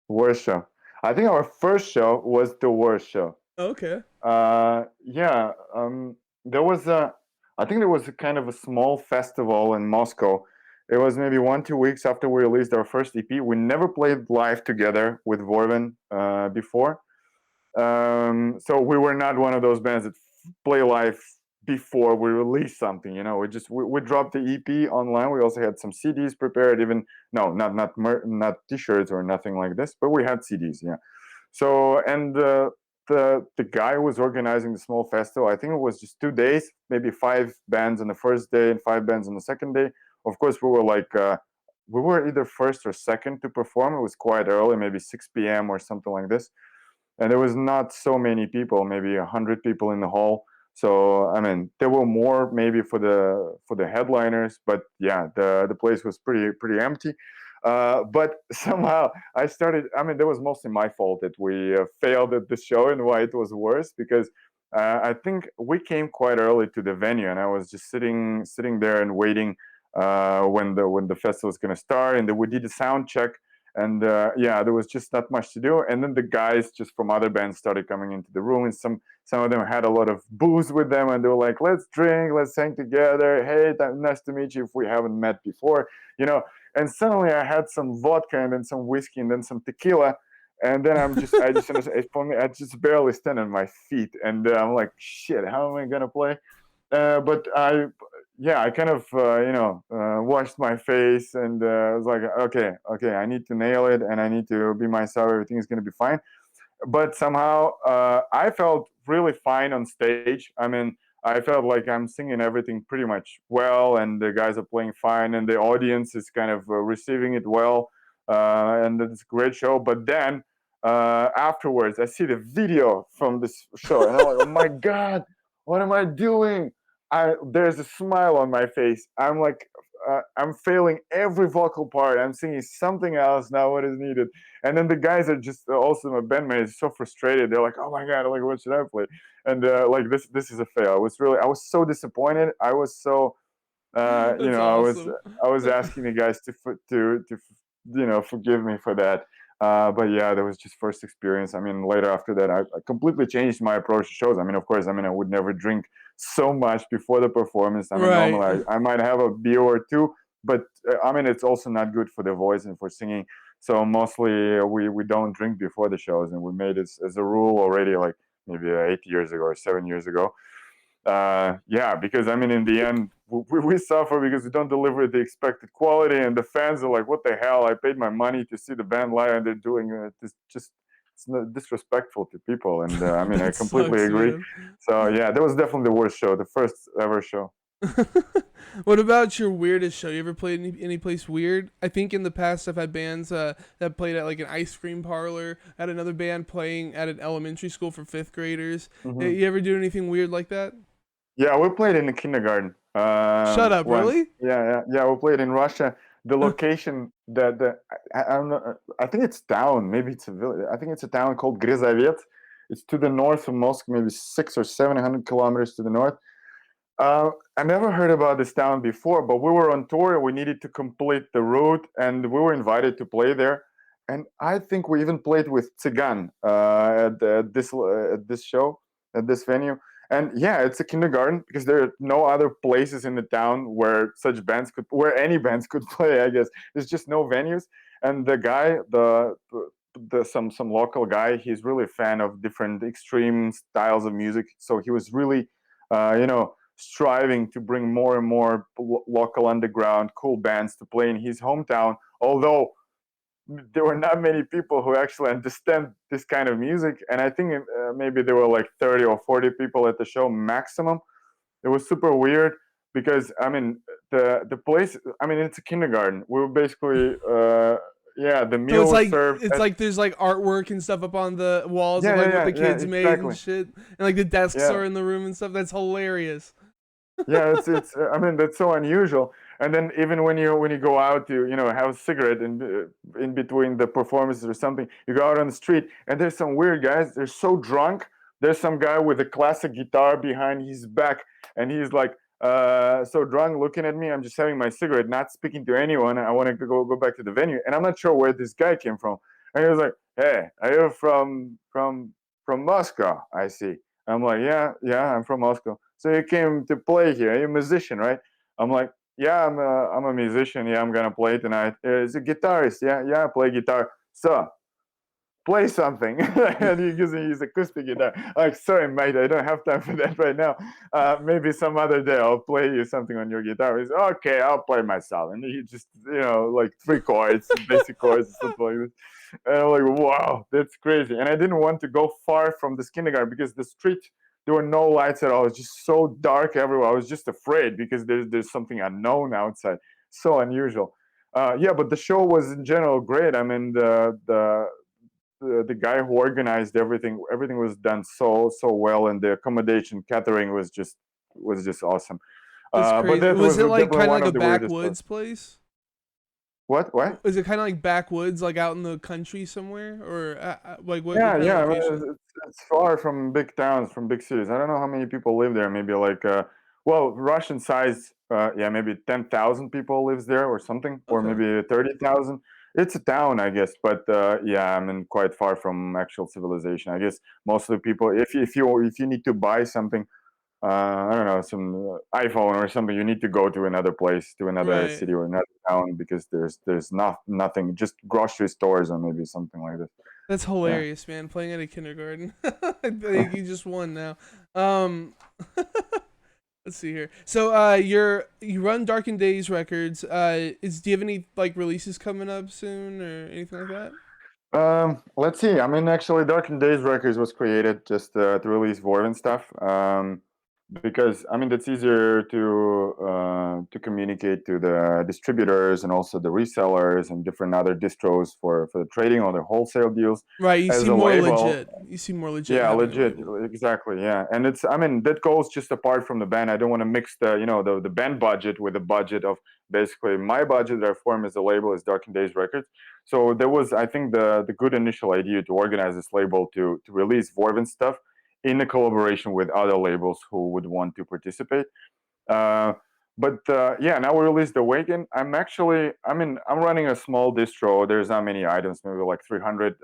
Worst show. I think our first show was the worst show. Okay. Yeah. There was I think there was a kind of a small festival in Moscow. It was maybe 1 2 weeks after we released our first EP. We never played live together with Vorvan before. So we were not one of those bands that play live before we release something. We dropped the EP online. We also had some CDs prepared. Even no, not T-shirts or nothing like this, but we had CDs. Yeah. So, and the guy who was organizing the small festival, I think it was just 2 days, maybe 5 bands on the first day and 5 bands on the second day. Of course, we were like we were either first or second to perform. It was quite early, maybe 6 p.m. or something like this, and there was not so many people, maybe 100 people in the hall. So I mean, there were more maybe for the headliners, but yeah, the place was pretty empty. But somehow I started. I mean, that was mostly my fault that we failed at the show, and why it was worse, because I think we came quite early to the venue, and I was just sitting there and waiting when the festival was going to start, and then we did a sound check, and yeah, there was just not much to do. And then the guys just from other bands started coming into the room, and some of them had a lot of booze with them, and they were like, let's drink, let's hang together, hey, nice to meet you if we haven't met before, you know. And suddenly I had some vodka and then some whiskey and then some tequila, and then I just for me, I just barely stand on my feet, and I'm like, shit, how am I gonna play? But I kind of washed my face, and I was like, okay, I need to nail it, and I need to be myself. Everything is gonna be fine. But somehow I felt really fine on stage. I mean, I felt like I'm singing everything pretty much well, and the guys are playing fine, and the audience is kind of receiving it well, and it's a great show. But then afterwards, I see the video from this show, and I'm like, oh my god, what am I doing? There's a smile on my face. I'm like, I'm failing every vocal part. I'm singing something else now. What is needed? And then the guys are just also my bandmates so frustrated. They're like, "Oh my god, like what should I play?" And like this is a fail. I was so disappointed. I was so That's awesome. I was asking the guys to forgive me for that. But yeah, that was just first experience. I mean, later after that, I completely changed my approach to shows. I mean, of course, I would never drink so much before the performance. I mean, Right. normally I might have a beer or two, but I mean, it's also not good for the voice and for singing. So mostly we don't drink before the shows, and we made it as a rule already, like maybe 8 years ago or 7 years ago. Yeah, because I mean, in the end, we suffer because we don't deliver the expected quality, and the fans are like, "What the hell? I paid my money to see the band live, and they're doing this just." It's not disrespectful to people, and I mean, I That completely sucks, agree. man. So yeah, that was definitely the worst show, the first ever show. What about your weirdest show? You ever played any place weird? I think in the past I've had bands that played at like an ice cream parlor. I had another band playing at an elementary school for fifth graders. Hmm. You ever do anything weird like that? Yeah, we played in the kindergarten Shut up, once. really? Yeah. We played in Russia. The location that I don't know. I think it's town. Maybe it's a village. I think it's a town called Grizavet. It's to the north of Moscow, maybe 600 or 700 kilometers to the north. I never heard about this town before, but we were on tour. We needed to complete the route, and we were invited to play there. And I think we even played with Tsigan at this show, at this venue. And yeah, it's a kindergarten because there are no other places in the town where where any bands could play. I guess there's just no venues. And the guy, some local guy, he's really a fan of different extreme styles of music. So he was really, striving to bring more and more local underground cool bands to play in his hometown. Although there were not many people who actually understand this kind of music, and I think maybe there were like 30 or 40 people at the show maximum. It was super weird because I mean the place. I mean it's a kindergarten. We were basically yeah, the So meal it's was like served it's at like there's like artwork and stuff up on the walls of yeah, like yeah, what yeah, the yeah, kids made and exactly. shit, and like the desks Yeah, are in the room and stuff. That's hilarious. yeah, it's I mean that's so unusual. And then even when you go out to have a cigarette in between the performances or something, you go out on the street and there's some weird guys. They're so drunk. There's some guy with a classic guitar behind his back, and he's like so drunk, looking at me. I'm just having my cigarette, not speaking to anyone. I want to go back to the venue, and I'm not sure where this guy came from. And he was like, "Hey, are you from Moscow? I see." I'm like, "Yeah, yeah, I'm from Moscow." "So you came to play here? You're a musician, right?" I'm like, "Yeah, I'm a musician. Yeah, I'm gonna play tonight." "Is a guitarist?" "Yeah, yeah, I play guitar." "So play something." And he gives me his acoustic guitar. I'm like, "Sorry, mate, I don't have time for that right now. Maybe some other day I'll play you something on your guitar." He's okay, I'll play myself. And he just, like three chords, basic chords, and stuff like this. And I'm like, wow, that's crazy. And I didn't want to go far from this kindergarten because the street, there were no lights at all. It's just so dark everywhere. I was just afraid because there's something unknown outside, so unusual. Yeah, but the show was in general great. I mean, the guy who organized everything was done so well, and the accommodation catering was just awesome. That's But crazy. that Was was it like definitely kind of one like a of the weirdest ones. backwoods place? What? Is it kind of like backwoods, like out in the country somewhere, or like what Yeah, kind of yeah. I location? mean, it's far from big towns, from big cities. I don't know how many people live there. Maybe like, well, Russian size. Yeah, maybe 10,000 people lives there or something, or Okay, maybe 30,000. It's a town, I guess, but yeah, I mean, quite far from actual civilization. I guess most of the people, if you need to buy something, I don't know, some iPhone or something, you need to go to another place, to another right. city or another town because there's nothing, just grocery stores or maybe something like this. That's Yeah. hilarious, man. Playing at a kindergarten. I think you just won now. Um, let's see here. So, you run Darkened Days Records. Do you have any like releases coming up soon or anything like that? Let's see. I mean, actually, Dark Days Records was created just to release Vorvan stuff. Because I mean, that's easier to communicate to the distributors and also the resellers and different other distros for the trading or the wholesale deals. Right. You As seem a more label, legit. You seem more legit yeah, having a legit, label. exactly, yeah. And it's, I mean, that goes just apart from the band. I don't want to mix the band budget with the budget of basically my budget that I form as a label is Dark Days Records. So there was, I think, the good initial idea to organize this label to release Vorvan stuff in a collaboration with other labels who would want to participate. Uh, but yeah, now we released Awaken. I'm running a small distro. There's not many items, maybe like 300.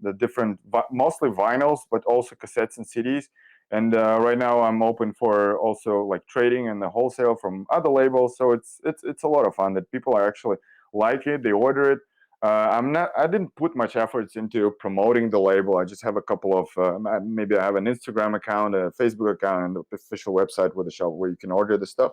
The different, mostly vinyls, but also cassettes and CDs. And right now, I'm open for also like trading and the wholesale from other labels. So it's a lot of fun that people are actually like it. They order it. I didn't put much efforts into promoting the label. I just have a couple of, maybe I have an Instagram account, a Facebook account, and the official website with the shop where you can order the stuff.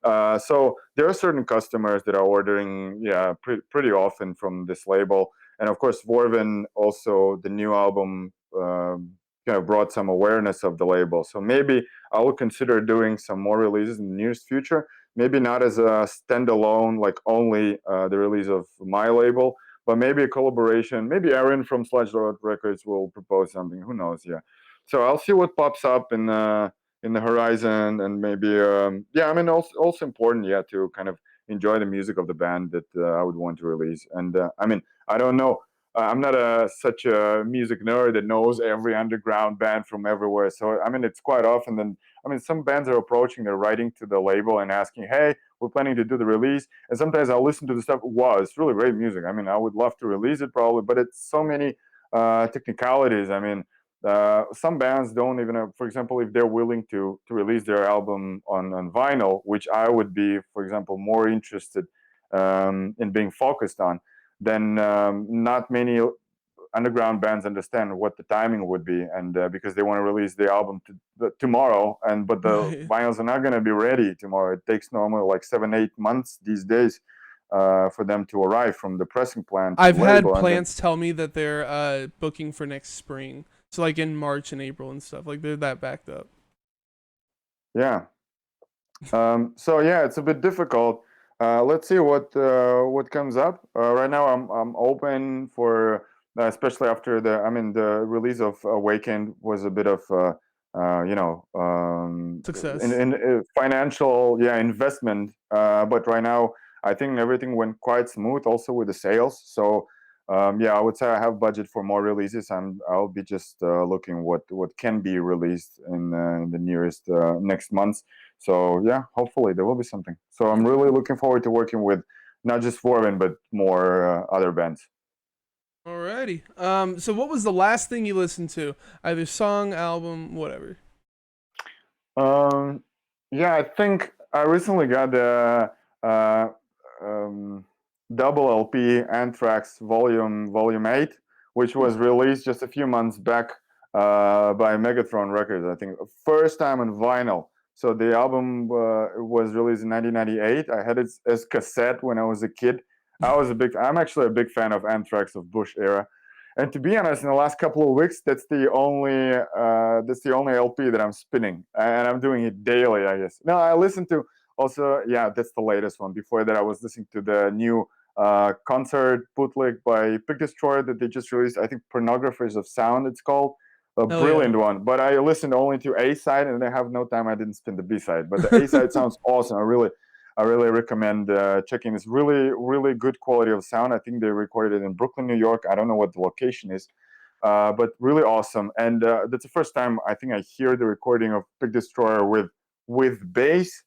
So there are certain customers that are ordering, yeah, pretty often from this label. And of course, Vorvan also, the new album, kind of brought some awareness of the label. So maybe I will consider doing some more releases in the nearest future. Maybe not as a standalone, like only the release of my label, but maybe a collaboration. Maybe Aaron from Sludge Road Records will propose something. Who knows? Yeah. So I'll see what pops up in the horizon, and maybe yeah. I mean, also important, yeah, to kind of enjoy the music of the band that I would want to release. And I mean, I don't know. I'm not such a music nerd that knows every underground band from everywhere. So I mean, it's quite often. Then I mean, some bands are approaching, they're writing to the label and asking, hey, we're planning to do the release. And sometimes I'll listen to the stuff. Wow, it's really great music. I mean, I would love to release it probably, but it's so many technicalities. I mean, some bands don't even have, for example, if they're willing to release their album on vinyl, which I would be, for example, more interested in being focused on, then not many underground bands understand what the timing would be, and because they want to release the album tomorrow, and but the Right. vinyls are not going to be ready tomorrow. It takes normally like 7-8 months these days for them to arrive from the pressing plant to I've the had label, and then plants tell me that they're booking for next spring. So like in March and April and stuff. Like they're that backed up. yeah. So yeah, it's a bit difficult. Let's see what comes up. Right now, I'm open for, especially after the release of Awakened was a bit of you know Success. in financial, yeah, investment. But right now, I think everything went quite smooth, also with the sales. So yeah, I would say I have budget for more releases. I'll be just looking what can be released in the nearest next months. So yeah, hopefully there will be something. So I'm really Okay. looking forward to working with not just Vorvan but more other bands. Alrighty. So what was the last thing you listened to? Either song, album, whatever. Um, yeah, I think I recently got the uh, um, double LP Anthrax Volume 8, which Ooh. was released just a few months back by Megatron Records. I think first time on vinyl. So the album was released in 1998. I had it as cassette when I was a kid. I'm actually a big fan of Anthrax of Bush era. And to be honest, in the last couple of weeks, that's the only LP that I'm spinning, and I'm doing it daily, I guess. No, I listen to also, yeah, that's the latest one. Before that, I was listening to the new concert bootleg by Pig Destroyer that they just released. I think Pornographers of Sound, it's called. A Hell yeah. brilliant one, but I listened only to A side, and I have no time. I didn't spin the B side, but the A side sounds awesome. I really recommend checking this. Really, really good quality of sound. I think they recorded it in Brooklyn, New York. I don't know what the location is, but really awesome. And that's the first time I think I hear the recording of Big Destroyer with bass,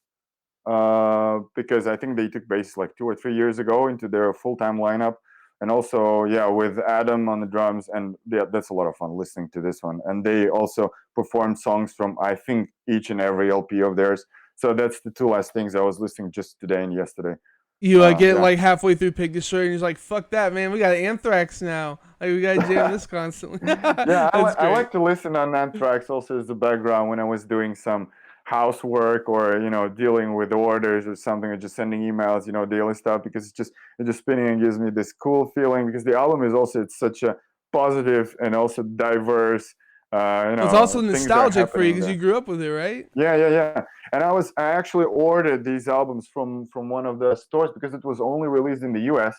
because I think they took bass like 2 or 3 years ago into their full time lineup. And also, yeah, with Adam on the drums, and yeah, that's a lot of fun listening to this one. And they also performed songs from I think each and every LP of theirs. So that's the two last things I was listening just today and yesterday. You get Yeah, like halfway through Pig Destroyer and you're like, fuck that, man. We got Anthrax now. Like we gotta jam this constantly. yeah. That's I great. like to listen on Anthrax also as a background when I was doing some housework or dealing with orders or something, or just sending emails, daily stuff, because it's just spinning and gives me this cool feeling, because the album is also, it's such a positive and also diverse, Well, it's also things that are nostalgic for you happening because you there. grew up with it, right? Yeah, yeah, yeah. And I actually ordered these albums from one of the stores because it was only released in the U.S.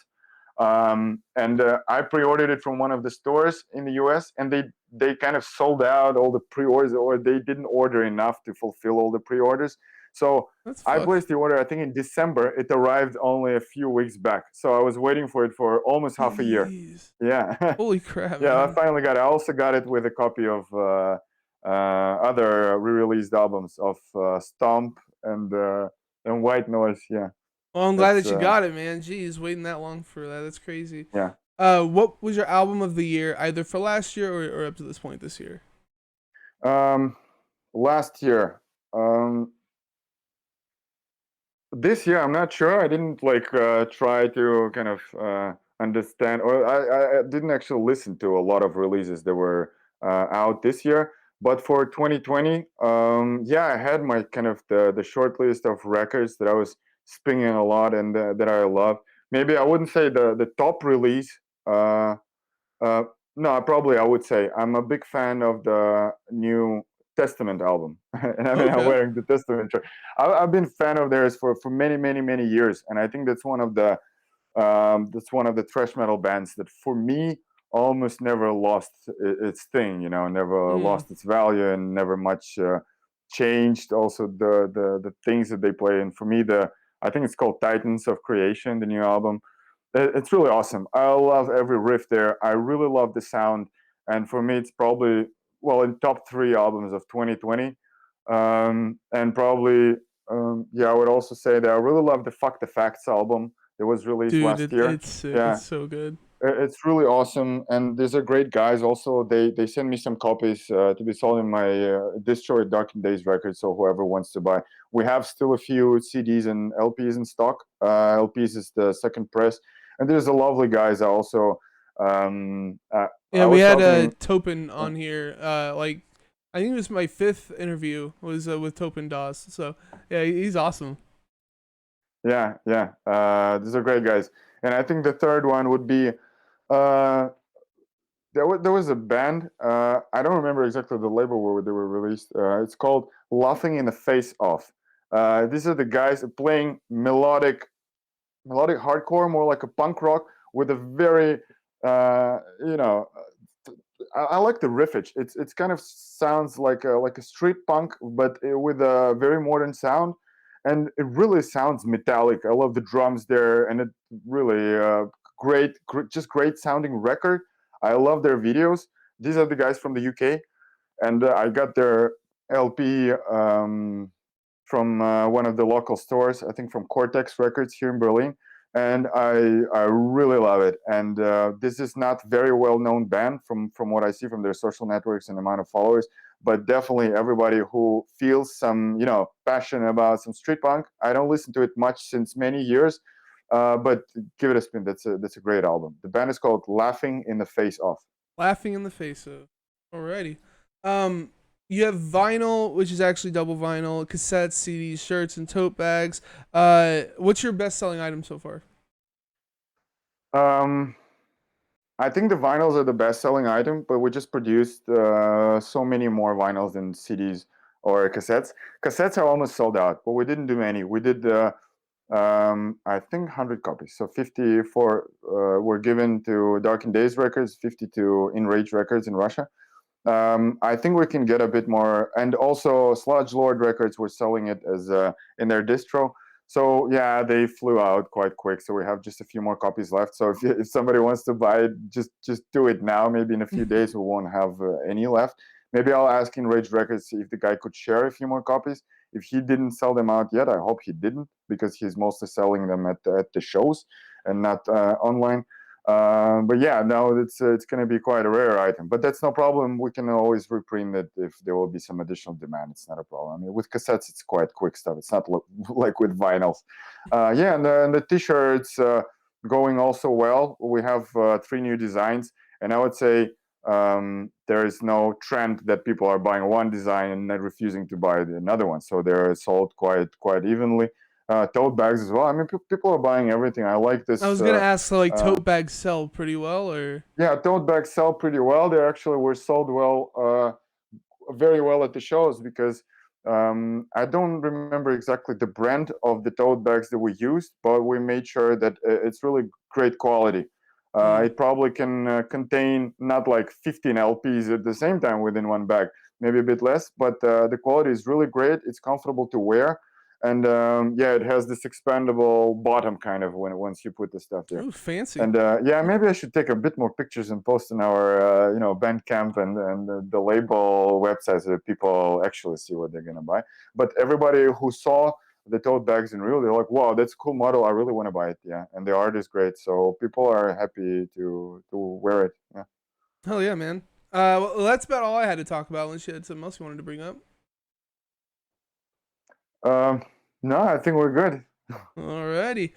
And I pre-ordered it from one of the stores in the U.S. and they kind of sold out all the pre-orders, or they didn't order enough to fulfill all the pre-orders. So That's I fucked. placed the order, I think in December. It arrived only a few weeks back. So I was waiting for it for almost half a year. Jeez. Yeah. Holy crap, Yeah, I man. finally got it. I also got it with a copy of other re-released albums of Stomp and White Noise. Yeah, Well, I'm glad that's that you got it, man. Jeez, waiting that long for that. That's crazy. yeah. What was your album of the year, either for last year or up to this point this year? Um, Last year, um, this year I'm not sure. I didn't like try to kind of understand, or I didn't actually listen to a lot of releases that were out this year. But for 2020, yeah, I had my kind of the short list of records that I was spinning a lot and that I love. Maybe I wouldn't say the top release. Uh, uh, no, probably I would say I'm a big fan of the new Testament album, and I mean I'm Okay. wearing the Testament shirt. I've been a fan of theirs for many many years, and I think that's one of the thrash metal bands that for me almost never lost its thing. Never Mm. lost its value and never much changed. Also the things that they play, and for me the I think it's called Titans of Creation, the new album. It's really awesome. I love every riff there. I really love the sound, and for me, it's probably, well, in top three albums of 2020. And probably, yeah, I would also say that I really love the Fuck the Facts album that was released Dude, last year. it's sick. It's Yeah, so good. it's really awesome, and these are great guys. Also, they send me some copies to be sold in my distro at Dark Days Records. So whoever wants to buy, we have still a few CDs and LPs in stock. LPs is the second press, and there's a lovely guys. I also, Yeah, I we was had talking. Topin on here. Like, I think it was my fifth interview was with Topin Dawes. So yeah, he's awesome. Yeah, yeah, these are great guys, and I think the third one would be. Uh, there was a band. I don't remember exactly the label where they were released. It's called Laughing in the Face Off. These are the guys playing melodic hardcore, more like a punk rock with a very, uh, you know, I like the riffage. It's kind of sounds like a street punk, but with a very modern sound, and it really sounds metallic. I love the drums there, and it really just great sounding record. I love their videos. These are the guys from the UK, and I got their LP from one of the local stores, I think from Cortex Records here in Berlin, and I really love it. And this is not very well known band from what I see from their social networks and amount of followers, but definitely everybody who feels some passion about some street punk. I don't listen to it much since many years, but give it a spin. That's a great album. The band is called Laughing in the Face Off. Laughing in the face of. Alrighty. Um, you have vinyl, which is actually double vinyl, cassettes, CDs, shirts, and tote bags. What's your best selling item so far? Um, I think the vinyls are the best selling item, but we just produced so many more vinyls than CDs or cassettes. Cassettes are almost sold out, but we didn't do many. We did, I think, 100 copies. So 54 were given to Dark and Days Records, 50 to Enrage Records in Russia. I think we can get a bit more, and also Sludge Lord Records were selling it as in their distro. So yeah, they flew out quite quick. So we have just a few more copies left. So if somebody wants to buy it, just do it now. Maybe in a few days we won't have any left. Maybe I'll ask Enrage Records if the guy could share a few more copies. If he didn't sell them out yet, I hope he didn't, because he's mostly selling them at the shows and not online. But yeah, no, it's going to be quite a rare item, but that's no problem. We can always reprint it if there will be some additional demand. It's not a problem. I mean, with cassettes, it's quite quick stuff. It's not like with vinyls. Yeah, and the t-shirts going also well. We have 3 new designs, and I would say there is no trend that people are buying one design and not refusing to buy another one. So they're sold quite evenly. Tote bags as well. I mean, people are buying everything. I like I this. was gonna ask, so like Uh, tote bags sell pretty well, or yeah, tote bags sell pretty well. They actually were sold very well at the shows, because I don't remember exactly the brand of the tote bags that we used, but we made sure that it's really great quality. mm, It probably can contain not like 15 LPs at the same time within one bag, maybe a bit less, but the quality is really great. It's comfortable to wear, and yeah, it has this expandable bottom kind of when once you put the stuff there. oh, fancy. And yeah, maybe I should take a bit more pictures and post in our Bandcamp and the label website so that people actually see what they're gonna buy. But everybody who saw the tote bags in real, they're like, "Wow, that's a cool model. I really want to buy it." Yeah, and the art is great, so people are happy to wear it. Yeah. Hell yeah, man. Well, that's about all I had to talk about. Unless you had something else you wanted to bring up. Um, no, I think we're good. Alrighty.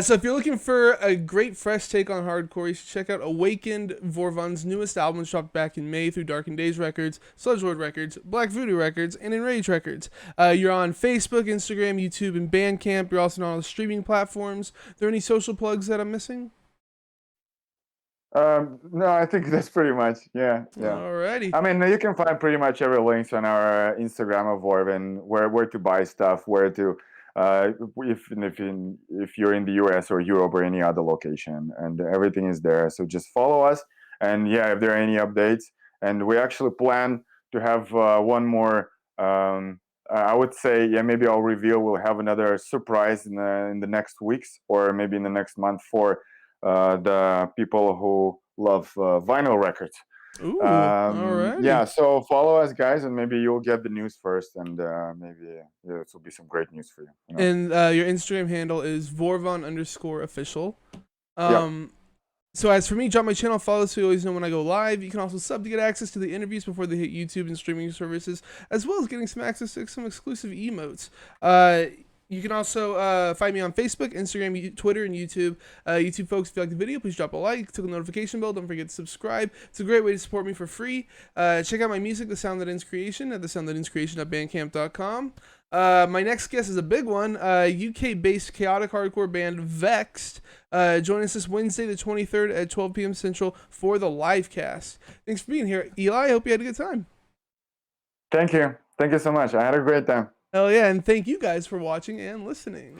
So if you're looking for a great fresh take on hardcore, you should check out Awakened, Vorvan's newest album, which dropped back in May through Dark and Days Records, Sludge Lord Records, Black Voodoo Records, and Enrage Records. You're on Facebook, Instagram, YouTube, and Bandcamp. You're also on all the streaming platforms. Are there any social plugs that I'm missing? No, I think that's pretty much. Yeah, yeah. Alrighty. I mean, you can find pretty much every links on our Instagram of Vorvan, where to buy stuff, where to, if you're in the US or Europe or any other location, and everything is there. So just follow us, and yeah, if there are any updates, and we actually plan to have one more. I would say, yeah, maybe I'll reveal. We'll have another surprise in the next weeks, or maybe in the next month, for the people who love vinyl records. Ooh, alrighty. Yeah, so follow us, guys, and maybe you'll get the news first, and maybe this will be some great news for you. And your Instagram handle is Vorvan_official. Yep. So as for me, drop my channel, follow so you always know when I go live. You can also sub to get access to the interviews before they hit YouTube and streaming services, as well as getting some access to some exclusive emotes. You can also find me on Facebook, Instagram, Twitter, and YouTube. YouTube folks, if you like the video, please drop a like, click the notification bell, don't forget to subscribe. It's a great way to support me for free. Check out my music, The Sound That Ends Creation, at thesoundthatendcreation.bandcamp.com. My next guest is a big one, UK-based chaotic hardcore band Vexed. Join us this Wednesday, the 23rd at 12 p.m. Central for the live cast. Thanks for being here, Eli. I hope you had a good time. Thank you. Thank you so much. I had a great time. Hell yeah, and thank you guys for watching and listening.